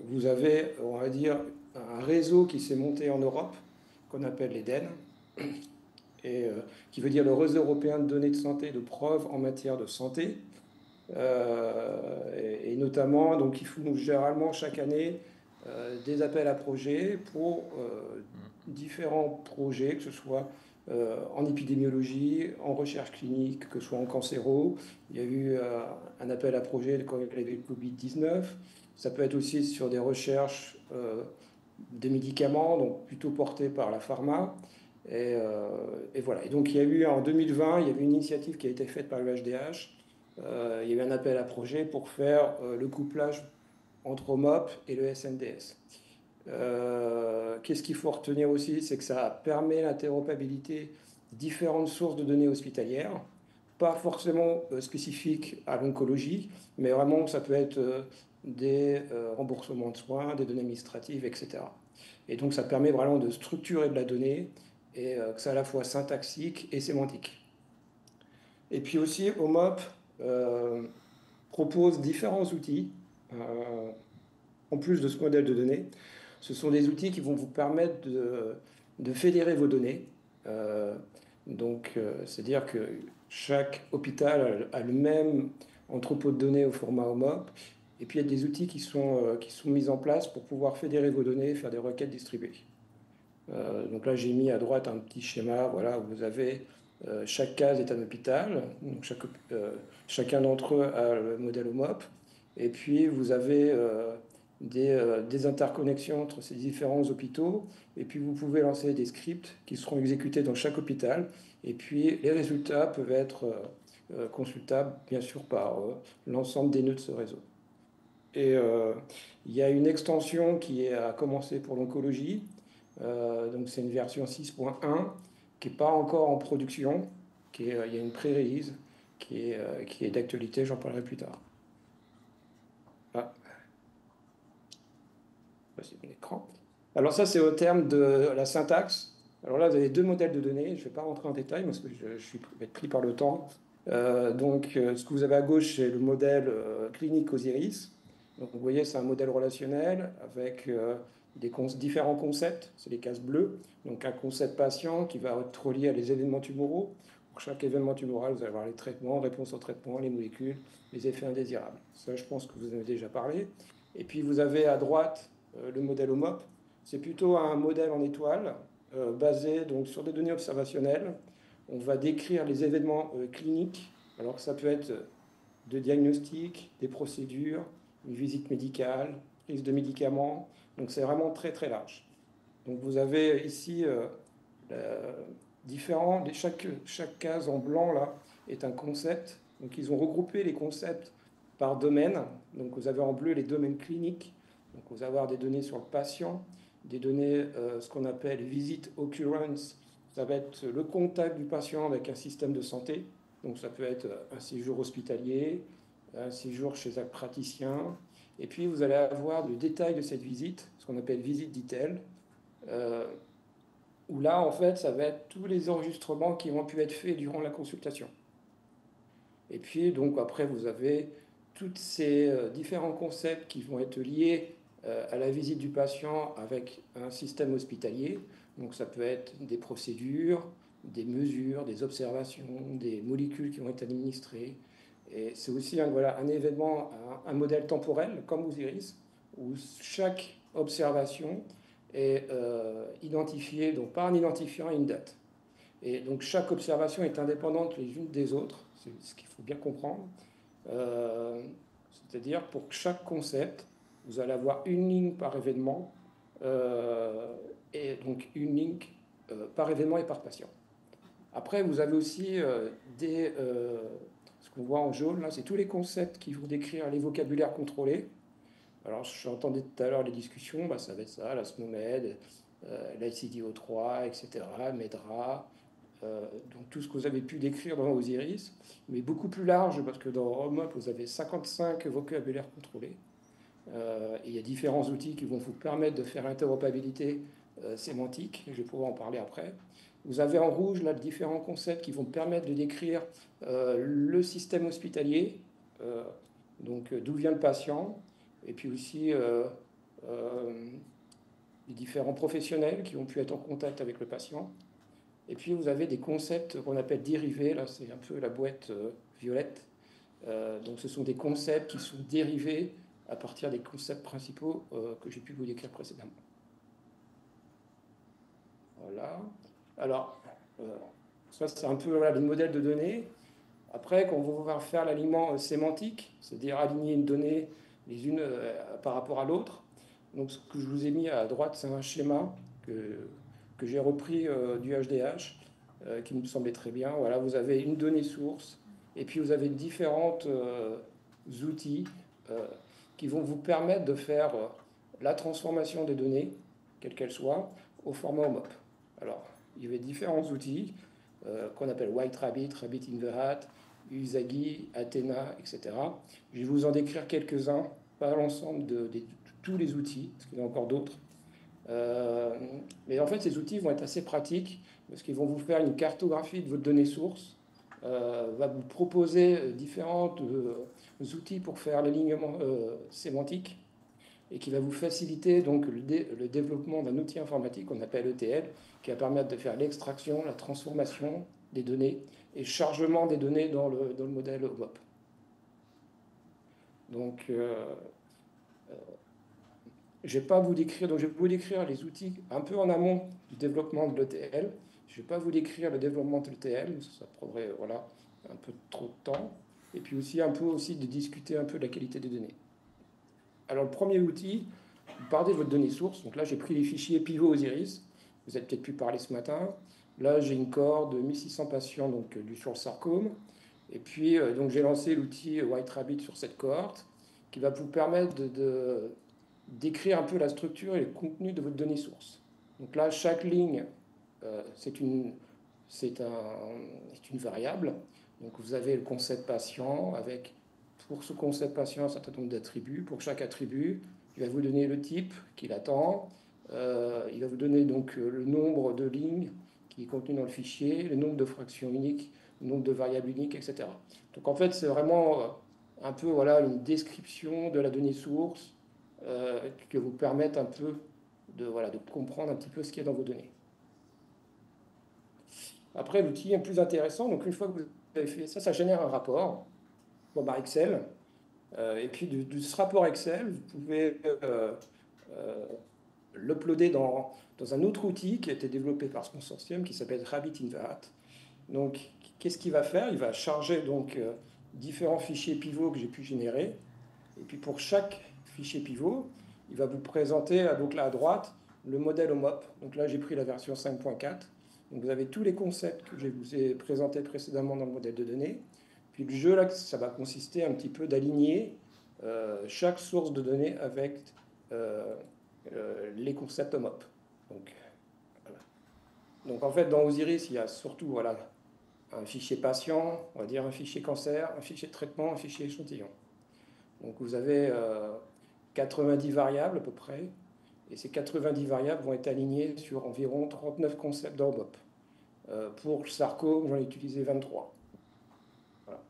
vous avez, on va dire, un réseau qui s'est monté en Europe, qu'on appelle l'EDEN, et qui veut dire le réseau européen de données de santé et de preuves en matière de santé. Et notamment, donc, ils font généralement chaque année des appels à projets pour différents projets, que ce soit en épidémiologie, en recherche clinique, que ce soit en cancéro. Il y a eu un appel à projet quand il y avait le Covid-19. Ça peut être aussi sur des recherches des médicaments, donc plutôt portés par la pharma. Et voilà. Et donc il y a eu en 2020, il y avait une initiative qui a été faite par le HDH. Il y a eu un appel à projet pour faire le couplage entre OMOP et le SNDS. Qu'est-ce qu'il faut retenir aussi, c'est que ça permet l'interopérabilité de différentes sources de données hospitalières, pas forcément spécifiques à l'oncologie, mais vraiment ça peut être des remboursements de soins, des données administratives, etc. Et donc ça permet vraiment de structurer de la donnée et que c'est à la fois syntaxique et sémantique. Et puis aussi, OMOP propose différents outils. en plus de ce modèle de données, ce sont des outils qui vont vous permettre de fédérer vos données. C'est-à-dire que chaque hôpital a le même entrepôt de données au format OMOP, et puis il y a des outils qui sont mis en place pour pouvoir fédérer vos données et faire des requêtes distribuées. Donc là, j'ai mis à droite un petit schéma, voilà, où vous avez chaque case est un hôpital, donc chacun d'entre eux a le modèle OMOP, et puis vous avez des interconnexions entre ces différents hôpitaux, et puis vous pouvez lancer des scripts qui seront exécutés dans chaque hôpital, et puis les résultats peuvent être consultables, bien sûr, par l'ensemble des nœuds de ce réseau. Et il y a une extension qui a commencé pour l'oncologie, donc c'est une version 6.1 qui n'est pas encore en production, il y a une pré-release qui est d'actualité, j'en parlerai plus tard. Ah. Voici mon écran. Alors ça, c'est au terme de la syntaxe. Alors là, vous avez deux modèles de données. Je ne vais pas rentrer en détail parce que je vais être pris par le temps. Ce que vous avez à gauche, c'est le modèle clinique Osiris. Donc, vous voyez, c'est un modèle relationnel avec différents concepts. C'est les cases bleues. Donc, un concept patient qui va être relié à les événements tumoraux. Pour chaque événement tumoral, vous allez avoir les traitements, réponses au traitement, les molécules, les effets indésirables. Ça, je pense que vous en avez déjà parlé. Et puis, vous avez à droite le modèle OMOP. C'est plutôt un modèle en étoile basé donc, sur des données observationnelles. On va décrire les événements cliniques. Alors, ça peut être de diagnostic, des procédures, une visite médicale, prise de médicaments. Donc, c'est vraiment très, très large. Donc, vous avez ici chaque case en blanc là est un concept. Donc, ils ont regroupé les concepts par domaine. Donc, vous avez en bleu les domaines cliniques. Donc, vous allez avoir des données sur le patient, des données, ce qu'on appelle visit occurrence. Ça va être le contact du patient avec un système de santé. Donc, ça peut être un séjour hospitalier, un séjour chez un praticien. Et puis, vous allez avoir le détail de cette visite, ce qu'on appelle visit detail, où là, en fait, ça va être tous les enregistrements qui ont pu être faits durant la consultation. Et puis, donc, après, vous avez tous ces différents concepts qui vont être liés à la visite du patient avec un système hospitalier. Donc, ça peut être des procédures, des mesures, des observations, des molécules qui vont être administrées. Et c'est aussi un événement, un modèle temporel, comme Osiris, où chaque observation est identifiée donc, par un identifiant et une date. Et donc, chaque observation est indépendante les unes des autres, c'est ce qu'il faut bien comprendre. C'est-à-dire, pour chaque concept, vous allez avoir une ligne par événement, et donc une ligne par événement et par patient. Après, vous avez aussi ce qu'on voit en jaune, là, c'est tous les concepts qui vont décrire les vocabulaires contrôlés. Alors, j'entendais tout à l'heure les discussions, ça va être ça, la SNOMED, l'ICD-O3, etc., MEDRA, donc tout ce que vous avez pu décrire dans Osiris, mais beaucoup plus large, parce que dans OMOP, vous avez 55 vocabulaires contrôlés. Et il y a différents outils qui vont vous permettre de faire l'interopérabilité sémantique, je vais pouvoir en parler après. Vous avez en rouge là différents concepts qui vont permettre de décrire le système hospitalier, donc d'où vient le patient, et puis aussi les différents professionnels qui ont pu être en contact avec le patient. Et puis vous avez des concepts qu'on appelle dérivés, là c'est un peu la boîte violette. Donc ce sont des concepts qui sont dérivés à partir des concepts principaux que j'ai pu vous décrire précédemment. Voilà. Alors, ça c'est un peu les modèles de données. Après, quand on va faire l'alignement sémantique, c'est-à-dire aligner une donnée les unes par rapport à l'autre, donc ce que je vous ai mis à droite, c'est un schéma que j'ai repris du HDH, qui me semblait très bien. Voilà, vous avez une donnée source, et puis vous avez différents outils qui vont vous permettre de faire la transformation des données, quelles qu'elles soient, au format OMOP. Alors, il y avait différents outils qu'on appelle White Rabbit, Rabbit in the Hat, Usagi, Athena, etc. Je vais vous en décrire quelques-uns, pas l'ensemble de tous les outils, parce qu'il y en a encore d'autres. Mais en fait, ces outils vont être assez pratiques, parce qu'ils vont vous faire une cartographie de votre donnée source, va vous proposer différents outils pour faire l'alignement sémantique. et qui va vous faciliter donc le développement d'un outil informatique qu'on appelle ETL, qui va permettre de faire l'extraction, la transformation des données et chargement des données dans le modèle OMOP. Donc, je ne vais pas vous décrire, donc je vais vous décrire les outils un peu en amont du développement de l'ETL. Je ne vais pas vous décrire le développement de l'ETL, ça prendrait voilà, un peu trop de temps. Et puis aussi un peu aussi de discuter un peu de la qualité des données. Alors le premier outil, vous partez de votre donnée source. Donc là, j'ai pris les fichiers pivot Osiris. Vous avez peut-être pu parler ce matin. Là, j'ai une cohorte de 1600 patients donc, sur le sarcome. Et puis, donc, j'ai lancé l'outil White-Rabbit sur cette cohorte qui va vous permettre d'écrire un peu la structure et le contenu de votre donnée source. Donc là, chaque ligne, c'est une variable. Donc vous avez le concept patient avec, pour ce concept patient, un certain nombre d'attributs. Pour chaque attribut, il va vous donner le type qu'il attend. Il va vous donner donc le nombre de lignes qui est contenu dans le fichier, le nombre de fractions uniques, le nombre de variables uniques, etc. Donc en fait, c'est vraiment un peu voilà, une description de la donnée source qui va vous permettre un peu de comprendre un petit peu ce qu'il y a dans vos données. Après, l'outil est plus intéressant. Donc une fois que vous avez fait ça, ça génère un rapport par Excel. Et puis de ce rapport Excel, vous pouvez l'uploader dans un autre outil qui a été développé par ce consortium qui s'appelle RabbitInvat. Donc, qu'est-ce qu'il va faire? Il va charger donc différents fichiers pivots que j'ai pu générer. Et puis pour chaque fichier pivot, il va vous présenter, donc là à droite, le modèle OMOP. Donc là, j'ai pris la version 5.4. Donc vous avez tous les concepts que je vous ai présentés précédemment dans le modèle de données. Puis le jeu, là, ça va consister un petit peu d'aligner chaque source de données avec les concepts OMOP. Donc, voilà. Donc en fait, dans Osiris, il y a surtout voilà, un fichier patient, on va dire un fichier cancer, un fichier de traitement, un fichier échantillon. Donc vous avez 90 variables à peu près, et ces 90 variables vont être alignées sur environ 39 concepts d'OMOP. Pour le sarcome, j'en ai utilisé 23. Voilà.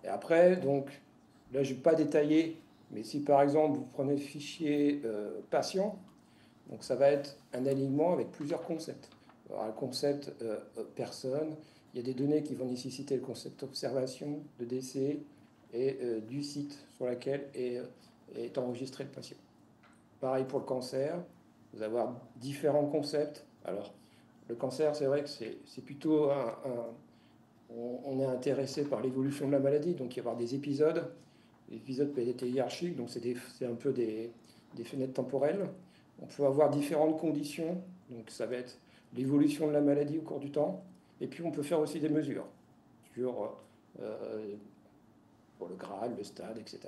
Et après, donc, là je ne vais pas détailler, mais si par exemple vous prenez le fichier patient, donc ça va être un alignement avec plusieurs concepts. Alors, le concept personne, il y a des données qui vont nécessiter le concept observation, de décès et du site sur lequel est enregistré le patient. Pareil pour le cancer, vous allez avoir différents concepts. Alors, le cancer, c'est vrai que c'est plutôt on est intéressé par l'évolution de la maladie, donc il va y avoir des épisodes. Les épisodes peuvent être hiérarchiques, donc c'est un peu des fenêtres temporelles. On peut avoir différentes conditions, donc ça va être l'évolution de la maladie au cours du temps. Et puis on peut faire aussi des mesures sur pour le grade, le stade, etc.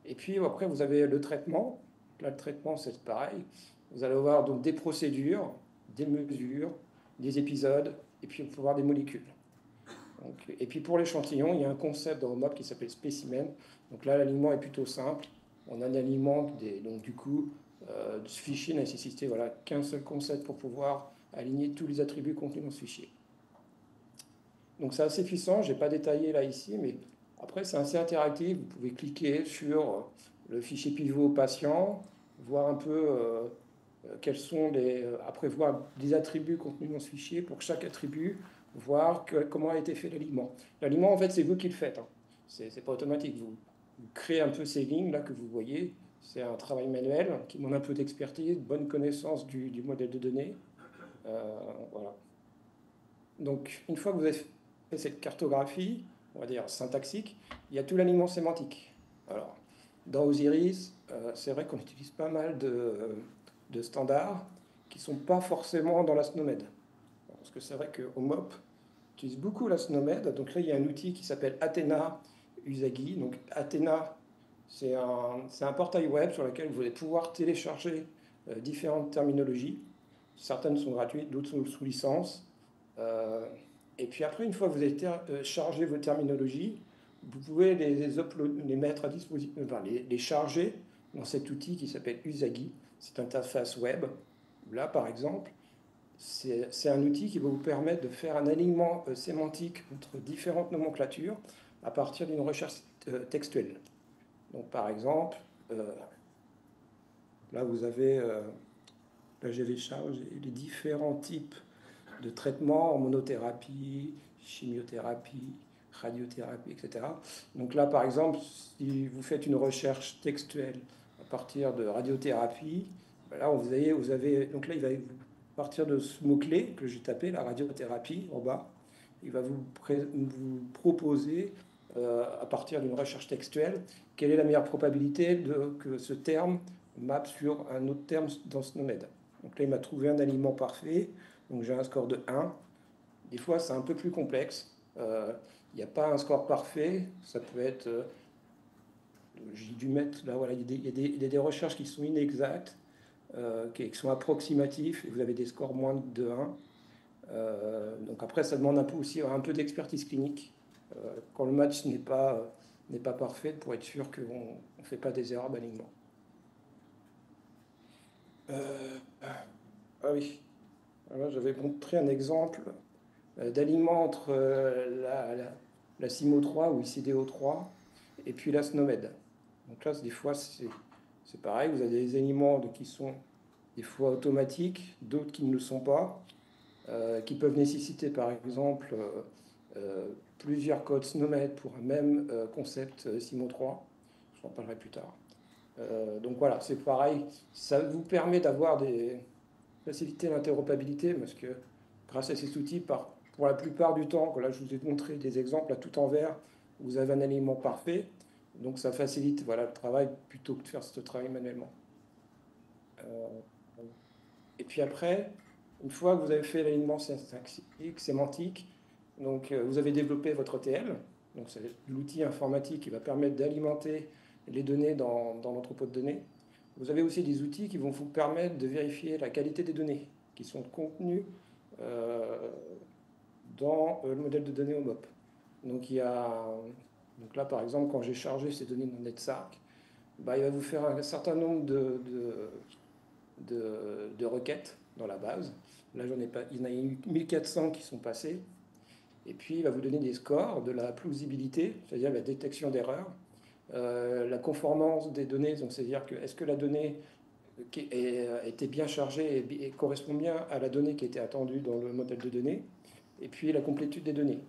Et puis après, vous avez le traitement. Là, le traitement, c'est pareil. Vous allez avoir donc des procédures, des mesures, des épisodes, et puis on peut avoir des molécules. Donc, et puis pour l'échantillon, il y a un concept dans OMOP qui s'appelle spécimen. Donc là, l'alignement est plutôt simple. On a un alignement, donc du coup, ce fichier nécessité voilà, qu'un seul concept pour pouvoir aligner tous les attributs contenus dans ce fichier. Donc c'est assez puissant, je n'ai pas détaillé là ici, mais après c'est assez interactif. Vous pouvez cliquer sur le fichier pivot patient, voir un peu quels sont après voir des attributs contenus dans ce fichier pour chaque attribut, voir comment a été fait l'alignement. L'alignement, en fait, c'est vous qui le faites. Hein. C'est pas automatique. Vous créez un peu ces lignes là que vous voyez. C'est un travail manuel qui demande un peu d'expertise, de bonne connaissance du modèle de données. Voilà. Donc, une fois que vous avez fait cette cartographie, on va dire syntaxique, il y a tout l'alignement sémantique. Alors, dans Osiris, c'est vrai qu'on utilise pas mal de standards qui ne sont pas forcément dans la SNOMED. Parce que c'est vrai qu'OMOP utilise beaucoup la SNOMED. Donc là, il y a un outil qui s'appelle Athena Usagi. Donc Athena, c'est un portail web sur lequel vous allez pouvoir télécharger différentes terminologies. Certaines sont gratuites, d'autres sont sous licence. Et puis après, une fois que vous avez chargé vos terminologies, vous pouvez les mettre à disposition, enfin, les charger dans cet outil qui s'appelle Usagi. C'est une interface web. Là, par exemple, c'est un outil qui va vous permettre de faire un alignement sémantique entre différentes nomenclatures à partir d'une recherche textuelle. Donc, par exemple, là, vous avez, là, j'avais chargé les différents types de traitements, hormonothérapie, chimiothérapie, radiothérapie, etc. Donc là, par exemple, si vous faites une recherche textuelle à partir de radiothérapie, là, vous avez, donc là, il va partir de ce mot-clé que j'ai tapé, la radiothérapie, en bas, il va vous proposer, à partir d'une recherche textuelle, quelle est la meilleure probabilité que ce terme mappe sur un autre terme dans SNOMED. Donc là, il m'a trouvé un aliment parfait, donc j'ai un score de 1. Des fois, c'est un peu plus complexe. Il n'y a pas un score parfait, ça peut être... j'ai dû mettre, là, voilà, il y a des recherches qui sont inexactes, qui sont approximatifs, et vous avez des scores moins de 1. Donc après, ça demande un peu aussi un peu d'expertise clinique, quand le match n'est pas parfait, pour être sûr qu'on ne fait pas des erreurs d'alignement. Ah oui, alors, j'avais montré un exemple d'alignement entre la CIMO3 ou ICDO3 et puis la SNOMED. Donc là, des fois, c'est pareil, vous avez des alignements qui sont des fois automatiques, d'autres qui ne le sont pas, qui peuvent nécessiter par exemple plusieurs codes SNOMED pour un même concept CIMO3. Je en parlerai plus tard. Donc voilà, c'est pareil, ça vous permet d'avoir faciliter l'interopérabilité, parce que grâce à ces outils, pour la plupart du temps, là je vous ai montré des exemples à tout envers, vous avez un alignement parfait, donc ça facilite, voilà, le travail plutôt que de faire ce travail manuellement. Et puis après, une fois que vous avez fait l'alignement syntaxique, sémantique, donc vous avez développé votre ETL, donc c'est l'outil informatique qui va permettre d'alimenter les données dans l'entrepôt de données. Vous avez aussi des outils qui vont vous permettre de vérifier la qualité des données qui sont contenues dans le modèle de données OMOP. Donc, donc là, par exemple, quand j'ai chargé ces données dans NetSark, il va vous faire un certain nombre de requêtes dans la base. Là, il y en a eu 1400 qui sont passées. Et puis, il va vous donner des scores de la plausibilité, c'est-à-dire la détection d'erreurs, la conformance des données, donc c'est-à-dire que est-ce que la donnée était bien chargée et correspond bien à la donnée qui était attendue dans le modèle de données, et puis la complétude des données.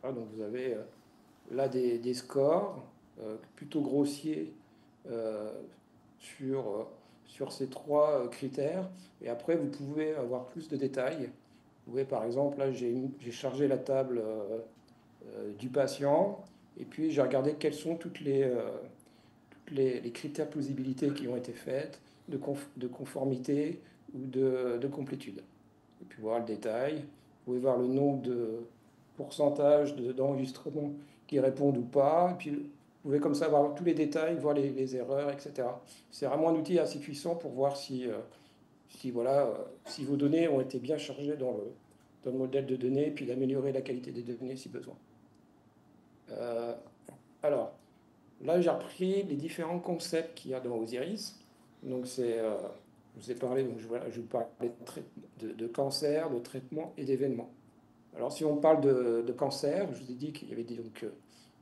Voilà, donc vous avez là des scores plutôt grossiers sur ces trois critères, et après vous pouvez avoir plus de détails. Vous voyez par exemple, là j'ai chargé la table du patient, et puis j'ai regardé quels sont tous les critères de plausibilité qui ont été faits, de conformité ou de complétude. Et puis voir le détail, vous pouvez voir le nombre de pourcentages d'enregistrements qui répondent ou pas, et puis vous pouvez comme ça voir tous les détails, voir les erreurs, etc. C'est vraiment un outil assez puissant pour voir si vos données ont été bien chargées dans le modèle de données, et puis d'améliorer la qualité des données si besoin. Alors, là, j'ai repris les différents concepts qu'il y a dans Osiris. Donc, je vous ai parlé, donc je vous parlais de cancer, de traitement et d'événements. Alors, si on parle de cancer, je vous ai dit qu'il y avait donc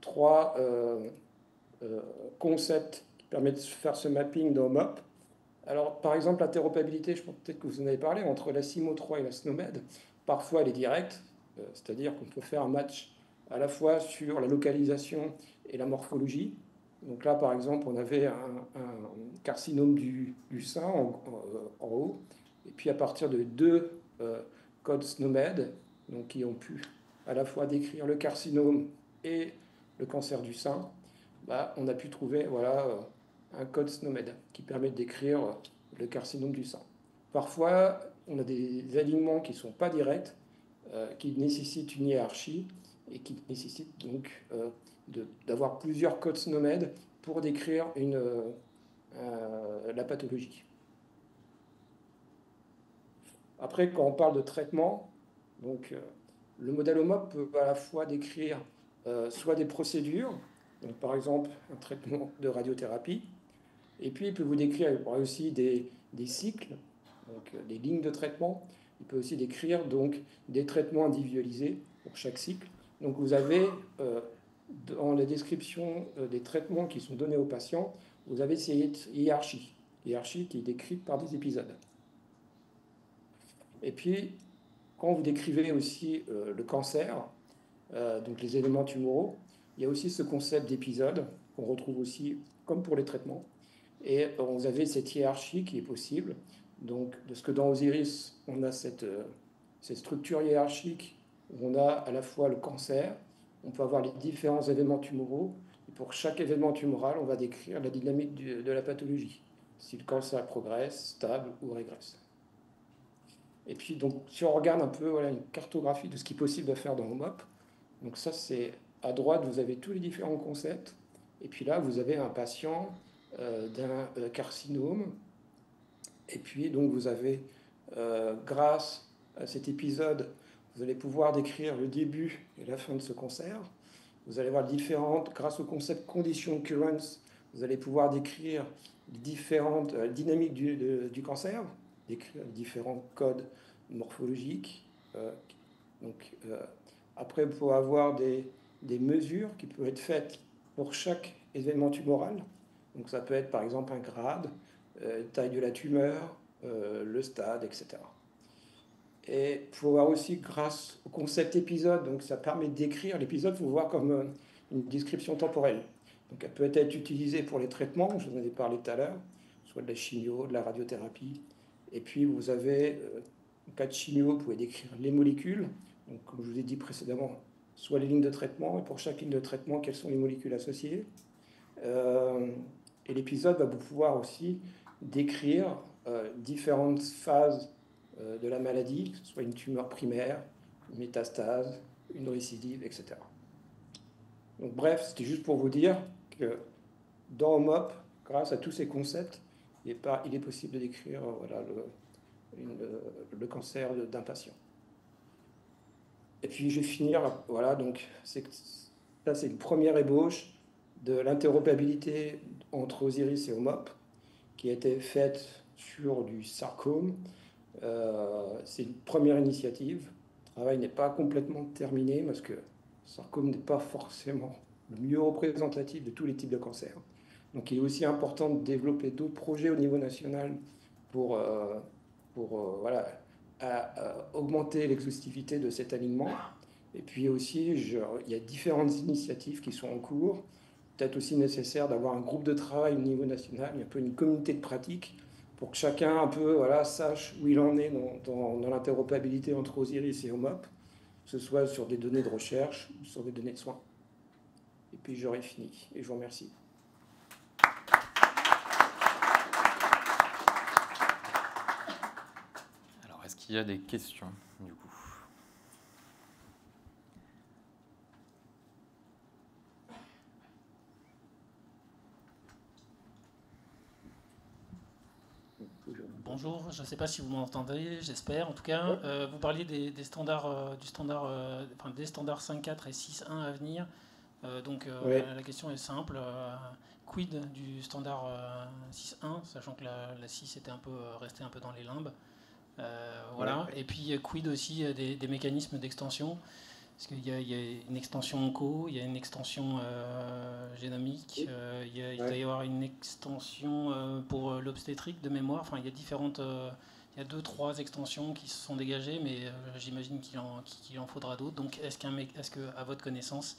3 concepts qui permettent de faire ce mapping dans MOP. Alors, par exemple, l'interopérabilité, je pense peut-être que vous en avez parlé, entre la CIMO3 et la SNOMED, parfois elle est directe, c'est-à-dire qu'on peut faire un match à la fois sur la localisation et la morphologie. Donc là, par exemple, on avait un carcinome du sein en haut, et puis à partir de 2 codes SNOMED, donc qui ont pu à la fois décrire le carcinome et le cancer du sein, on a pu trouver un code SNOMED qui permet de décrire le carcinome du sein. Parfois, on a des alignements qui ne sont pas directs, qui nécessitent une hiérarchie, et qui nécessite donc d'avoir plusieurs codes SNOMED pour décrire la pathologie. Après, quand on parle de traitement, donc, le modèle OMOP peut à la fois décrire soit des procédures, donc par exemple un traitement de radiothérapie, et puis il peut vous décrire aussi des cycles, donc des lignes de traitement. Il peut aussi décrire donc des traitements individualisés pour chaque cycle. Donc vous avez, dans la description des traitements qui sont donnés aux patients, vous avez ces hiérarchies. hiérarchique qui est décrite par des épisodes. Et puis, quand vous décrivez aussi le cancer, donc les éléments tumoraux, il y a aussi ce concept d'épisode qu'on retrouve aussi comme pour les traitements. Et vous avez cette hiérarchie qui est possible. Donc, de ce que dans Osiris, on a cette structure hiérarchique où on a à la fois le cancer, on peut avoir les différents événements tumoraux, et pour chaque événement tumoral, on va décrire la dynamique de la pathologie, si le cancer progresse, stable ou régresse. Et puis, donc, si on regarde un peu une cartographie de ce qui est possible de faire dans OMOP, donc ça, c'est à droite, vous avez tous les différents concepts, et puis là, vous avez un patient d'un carcinome, et puis donc vous avez, grâce à cet épisode, vous allez pouvoir décrire le début et la fin de ce cancer. Vous allez voir différentes, grâce au concept condition occurrence, vous allez pouvoir décrire les différentes dynamiques du cancer, décrire les différents codes morphologiques. Après, vous pouvez avoir des mesures qui peuvent être faites pour chaque événement tumoral. Donc ça peut être par exemple un grade, taille de la tumeur, le stade, etc. Et il faut voir aussi, grâce au concept épisode, donc ça permet de décrire l'épisode, il faut voir comme une description temporelle. Donc elle peut être utilisée pour les traitements, je vous en ai parlé tout à l'heure, soit de la chimio, de la radiothérapie. Et puis vous avez, en cas de chimio, vous pouvez décrire les molécules. Donc comme je vous ai dit précédemment, soit les lignes de traitement, et pour chaque ligne de traitement, quelles sont les molécules associées. Et l'épisode va pouvoir aussi décrire différentes phases de la maladie, que ce soit une tumeur primaire, une métastase, une récidive, etc. Donc bref, c'était juste pour vous dire que dans OMOP, grâce à tous ces concepts, il est possible de décrire le cancer d'un patient. Et puis je vais finir, donc ça c'est une première ébauche de l'interopérabilité entre Osiris et OMOP, qui a été faite sur du sarcome. C'est une première initiative. Le travail n'est pas complètement terminé parce que le sarcome n'est pas forcément le mieux représentatif de tous les types de cancers. Donc il est aussi important de développer d'autres projets au niveau national pour augmenter l'exhaustivité de cet alignement. Et puis aussi, il y a différentes initiatives qui sont en cours. Peut-être aussi nécessaire d'avoir un groupe de travail au niveau national, un peu une communauté de pratique, pour que chacun un peu sache où il en est dans l'interopérabilité entre Osiris et OMOP, que ce soit sur des données de recherche ou sur des données de soins. Et puis j'aurai fini, et je vous remercie. Alors, est-ce qu'il y a des questions, du coup ? Bonjour, je ne sais pas si vous m'entendez, j'espère en tout cas. Vous parliez des standards, des standards 5.4 et 6.1 à venir. La question est simple. Quid du standard 6.1, sachant que la 6 était restait un peu dans les limbes. Et puis quid aussi des mécanismes d'extension. Parce qu'il y a une extension onco, il y a une extension génomique, il doit y avoir une extension pour l'obstétrique de mémoire. Enfin, il y a 2-3 extensions qui se sont dégagées, mais j'imagine qu'il en faudra d'autres. Donc, est-ce que, à votre connaissance,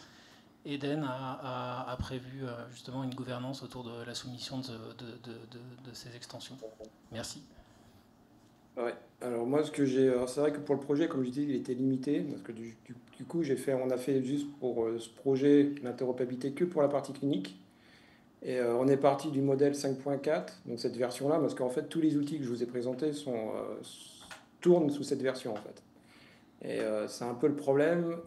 Eden a prévu justement une gouvernance autour de la soumission de ces extensions? Merci. Ouais. Alors moi, c'est vrai que pour le projet, comme je dis, il était limité parce que du coup, on a fait juste pour ce projet l'interopérabilité que pour la partie clinique, et on est parti du modèle 5.4, donc cette version-là, parce qu'en fait tous les outils que je vous ai présentés tournent sous cette version en fait. Et c'est un peu le problème.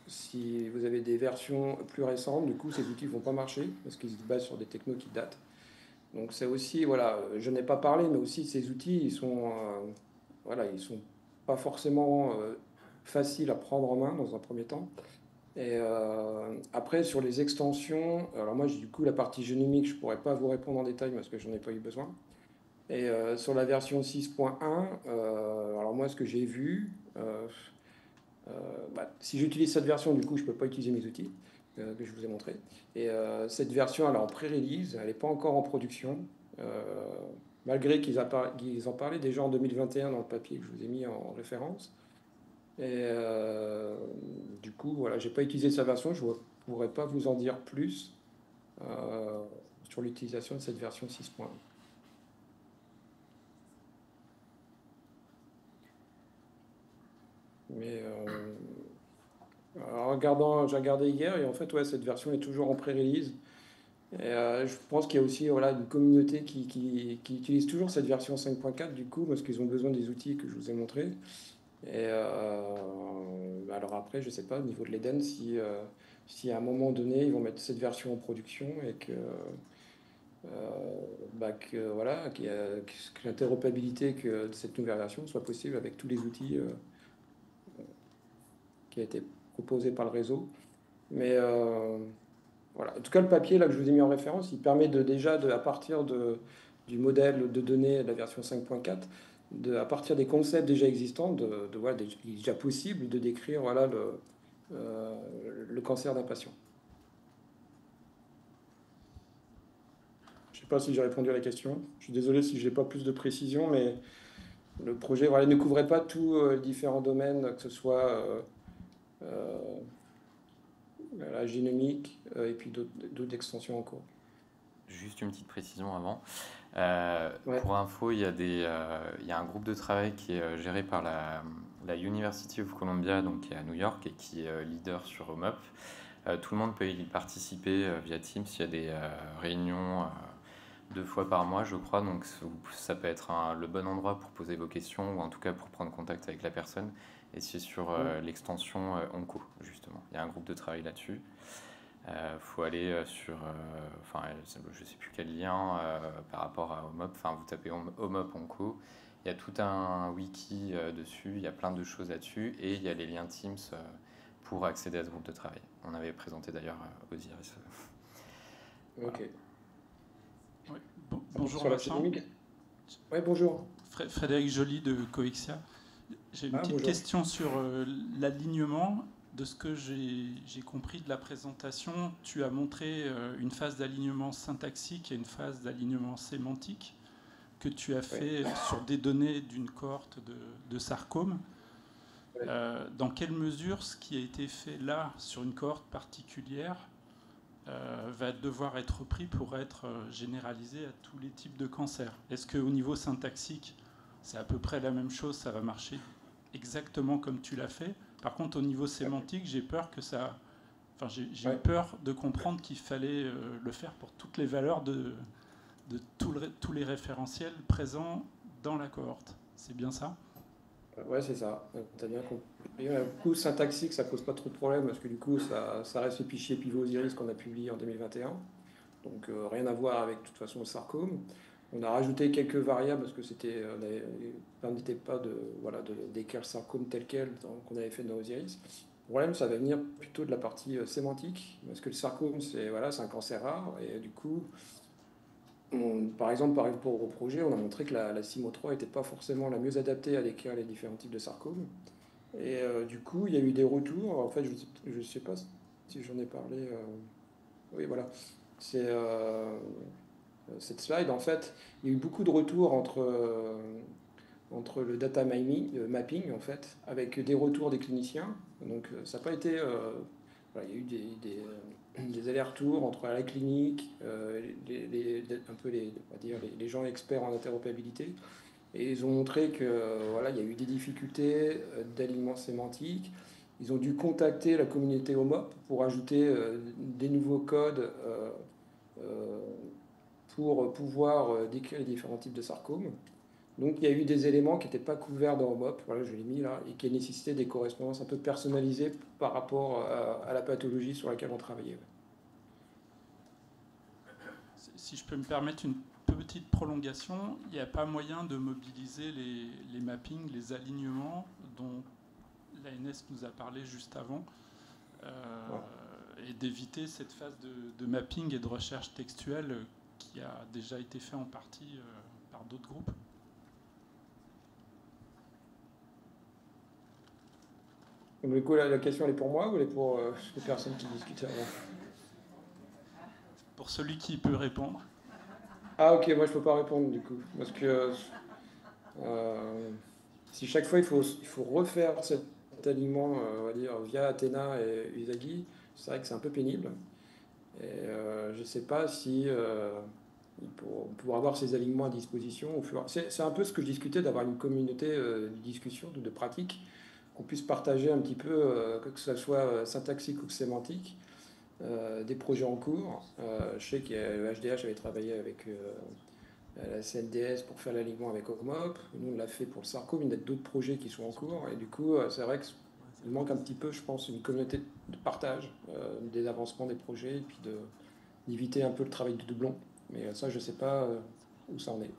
Si vous avez des versions plus récentes, du coup, ces outils ne vont pas marcher parce qu'ils se basent sur des technos qui datent. Donc c'est aussi, je n'ai pas parlé, mais aussi ces outils, ils sont pas forcément faciles à prendre en main dans un premier temps. Et après, sur les extensions, alors moi, du coup, la partie génomique, je ne pourrais pas vous répondre en détail parce que je n'en ai pas eu besoin. Et sur la version 6.1, alors moi, ce que j'ai vu, si j'utilise cette version, du coup, je ne peux pas utiliser mes outils. Que je vous ai montré. Et cette version, elle est en pré-release, elle n'est pas encore en production. Et malgré qu'ils en parlaient déjà en 2021 dans le papier que je vous ai mis en référence. Et du coup, voilà, j'ai pas utilisé sa version, je ne pourrais pas vous en dire plus sur l'utilisation de cette version 6.1. Mais alors, j'ai regardé hier et en fait, ouais, cette version est toujours en pré-release. Et je pense qu'il y a aussi voilà, une communauté qui utilise toujours cette version 5.4 du coup, parce qu'ils ont besoin des outils que je vous ai montrés. Et alors après, je ne sais pas au niveau de l'Eden si à un moment donné, ils vont mettre cette version en production et que voilà, que l'interopérabilité de cette nouvelle version soit possible avec tous les outils qui a été proposé par le réseau. Mais voilà. En tout cas, le papier là, que je vous ai mis en référence, il permet à partir du modèle de données de la version 5.4, à partir des concepts déjà existants, voilà, il est déjà possible de décrire voilà, le cancer d'un patient. Je ne sais pas si j'ai répondu à la question. Je suis désolé si je n'ai pas plus de précision, mais le projet voilà, ne couvrait pas tous les différents domaines, que ce soit la génomique et puis d'autres extensions en cours. Juste une petite précision avant. Ouais. Pour info, il y a un groupe de travail qui est géré par la University of Columbia, donc qui est à New York et qui est leader sur OMOP. Tout le monde peut y participer via Teams. Il y a des réunions 2 fois par mois, je crois. Donc ça peut être le bon endroit pour poser vos questions ou en tout cas pour prendre contact avec la personne. Et c'est sur l'extension Onco, justement. Il y a un groupe de travail là-dessus. Faut aller sur, je sais plus quel lien par rapport à OMOP. Enfin, vous tapez OMOP Onco. Il y a tout un wiki dessus. Il y a plein de choses là-dessus et il y a les liens Teams pour accéder à ce groupe de travail. On avait présenté d'ailleurs Osiris. Ok. Oui. Bonjour sur la Vincent. génomique. Oui, bonjour. Frédéric Joly de Coexia. J'ai une petite question sur l'alignement. De ce que j'ai compris de la présentation, tu as montré une phase d'alignement syntaxique et une phase d'alignement sémantique que tu as fait sur des données d'une cohorte de sarcome. Dans quelle mesure ce qui a été fait là sur une cohorte particulière va devoir être repris pour être généralisé à tous les types de cancers? Est-ce qu'au niveau syntaxique, c'est à peu près la même chose, ça va marcher exactement comme tu l'as fait? Par contre, au niveau sémantique, j'ai peur que ça... Enfin, j'ai eu peur de comprendre qu'il fallait le faire pour toutes les valeurs de tous les référentiels présents dans la cohorte. C'est bien ça? Ouais, c'est ça. Tu as bien compris. Du coup, syntaxique, ça pose pas trop de problèmes parce que du coup, ça reste le fichier pivot Osiris qu'on a publié en 2021. Donc, rien à voir avec, de toute façon, le sarcome. On a rajouté quelques variables parce que on n'était pas d'écrire le sarcome tel quel qu'on avait fait dans Osiris. Le problème, ça va venir plutôt de la partie sémantique, parce que le sarcome, c'est un cancer rare, et du coup, par exemple, par rapport au projet, on a montré que la CIMO3 n'était pas forcément la mieux adaptée à décrire les différents types de sarcome. Et du coup, il y a eu des retours. En fait, je ne sais pas si j'en ai parlé. Oui, voilà. C'est... cette slide, en fait, il y a eu beaucoup de retours entre le data mapping, en fait, avec des retours des cliniciens. Donc, ça n'a pas été... il y a eu des allers-retours entre la clinique, les gens experts en interopérabilité, et ils ont montré que il y a eu des difficultés d'alignement sémantique. Ils ont dû contacter la communauté OMOP pour ajouter des nouveaux codes pour pouvoir décrire les différents types de sarcomes. Donc il y a eu des éléments qui n'étaient pas couverts dans OMOP, voilà, je l'ai mis là, et qui nécessitaient des correspondances un peu personnalisées par rapport à la pathologie sur laquelle on travaillait. Si je peux me permettre une petite prolongation, il n'y a pas moyen de mobiliser les mappings, les alignements dont l'ANS nous a parlé juste avant, et d'éviter cette phase de mapping et de recherche textuelle qui a déjà été fait en partie par d'autres groupes. Donc, du coup, la question, elle est pour moi ou elle est pour les personnes qui discutent avant? Pour celui qui peut répondre. Ah ok, moi je peux pas répondre du coup, parce que si chaque fois il faut refaire cet alignement, on va dire, via Athéna et Usagi, c'est vrai que c'est un peu pénible. Et je ne sais pas si on pourra avoir ces alignements à disposition. C'est un peu ce que je discutais, d'avoir une communauté de discussion, de pratique, qu'on puisse partager un petit peu, que ce soit syntaxique ou sémantique, des projets en cours. Je sais que le HDH avait travaillé avec la CNDS pour faire l'alignement avec OCMOP. Nous, on l'a fait pour le SARCOM. Il y a d'autres projets qui sont en cours. Et du coup, c'est vrai qu'il manque un petit peu, je pense, une communauté de partage des avancements des projets et puis d'éviter un peu le travail de doublon. Mais ça, je ne sais pas où ça en est.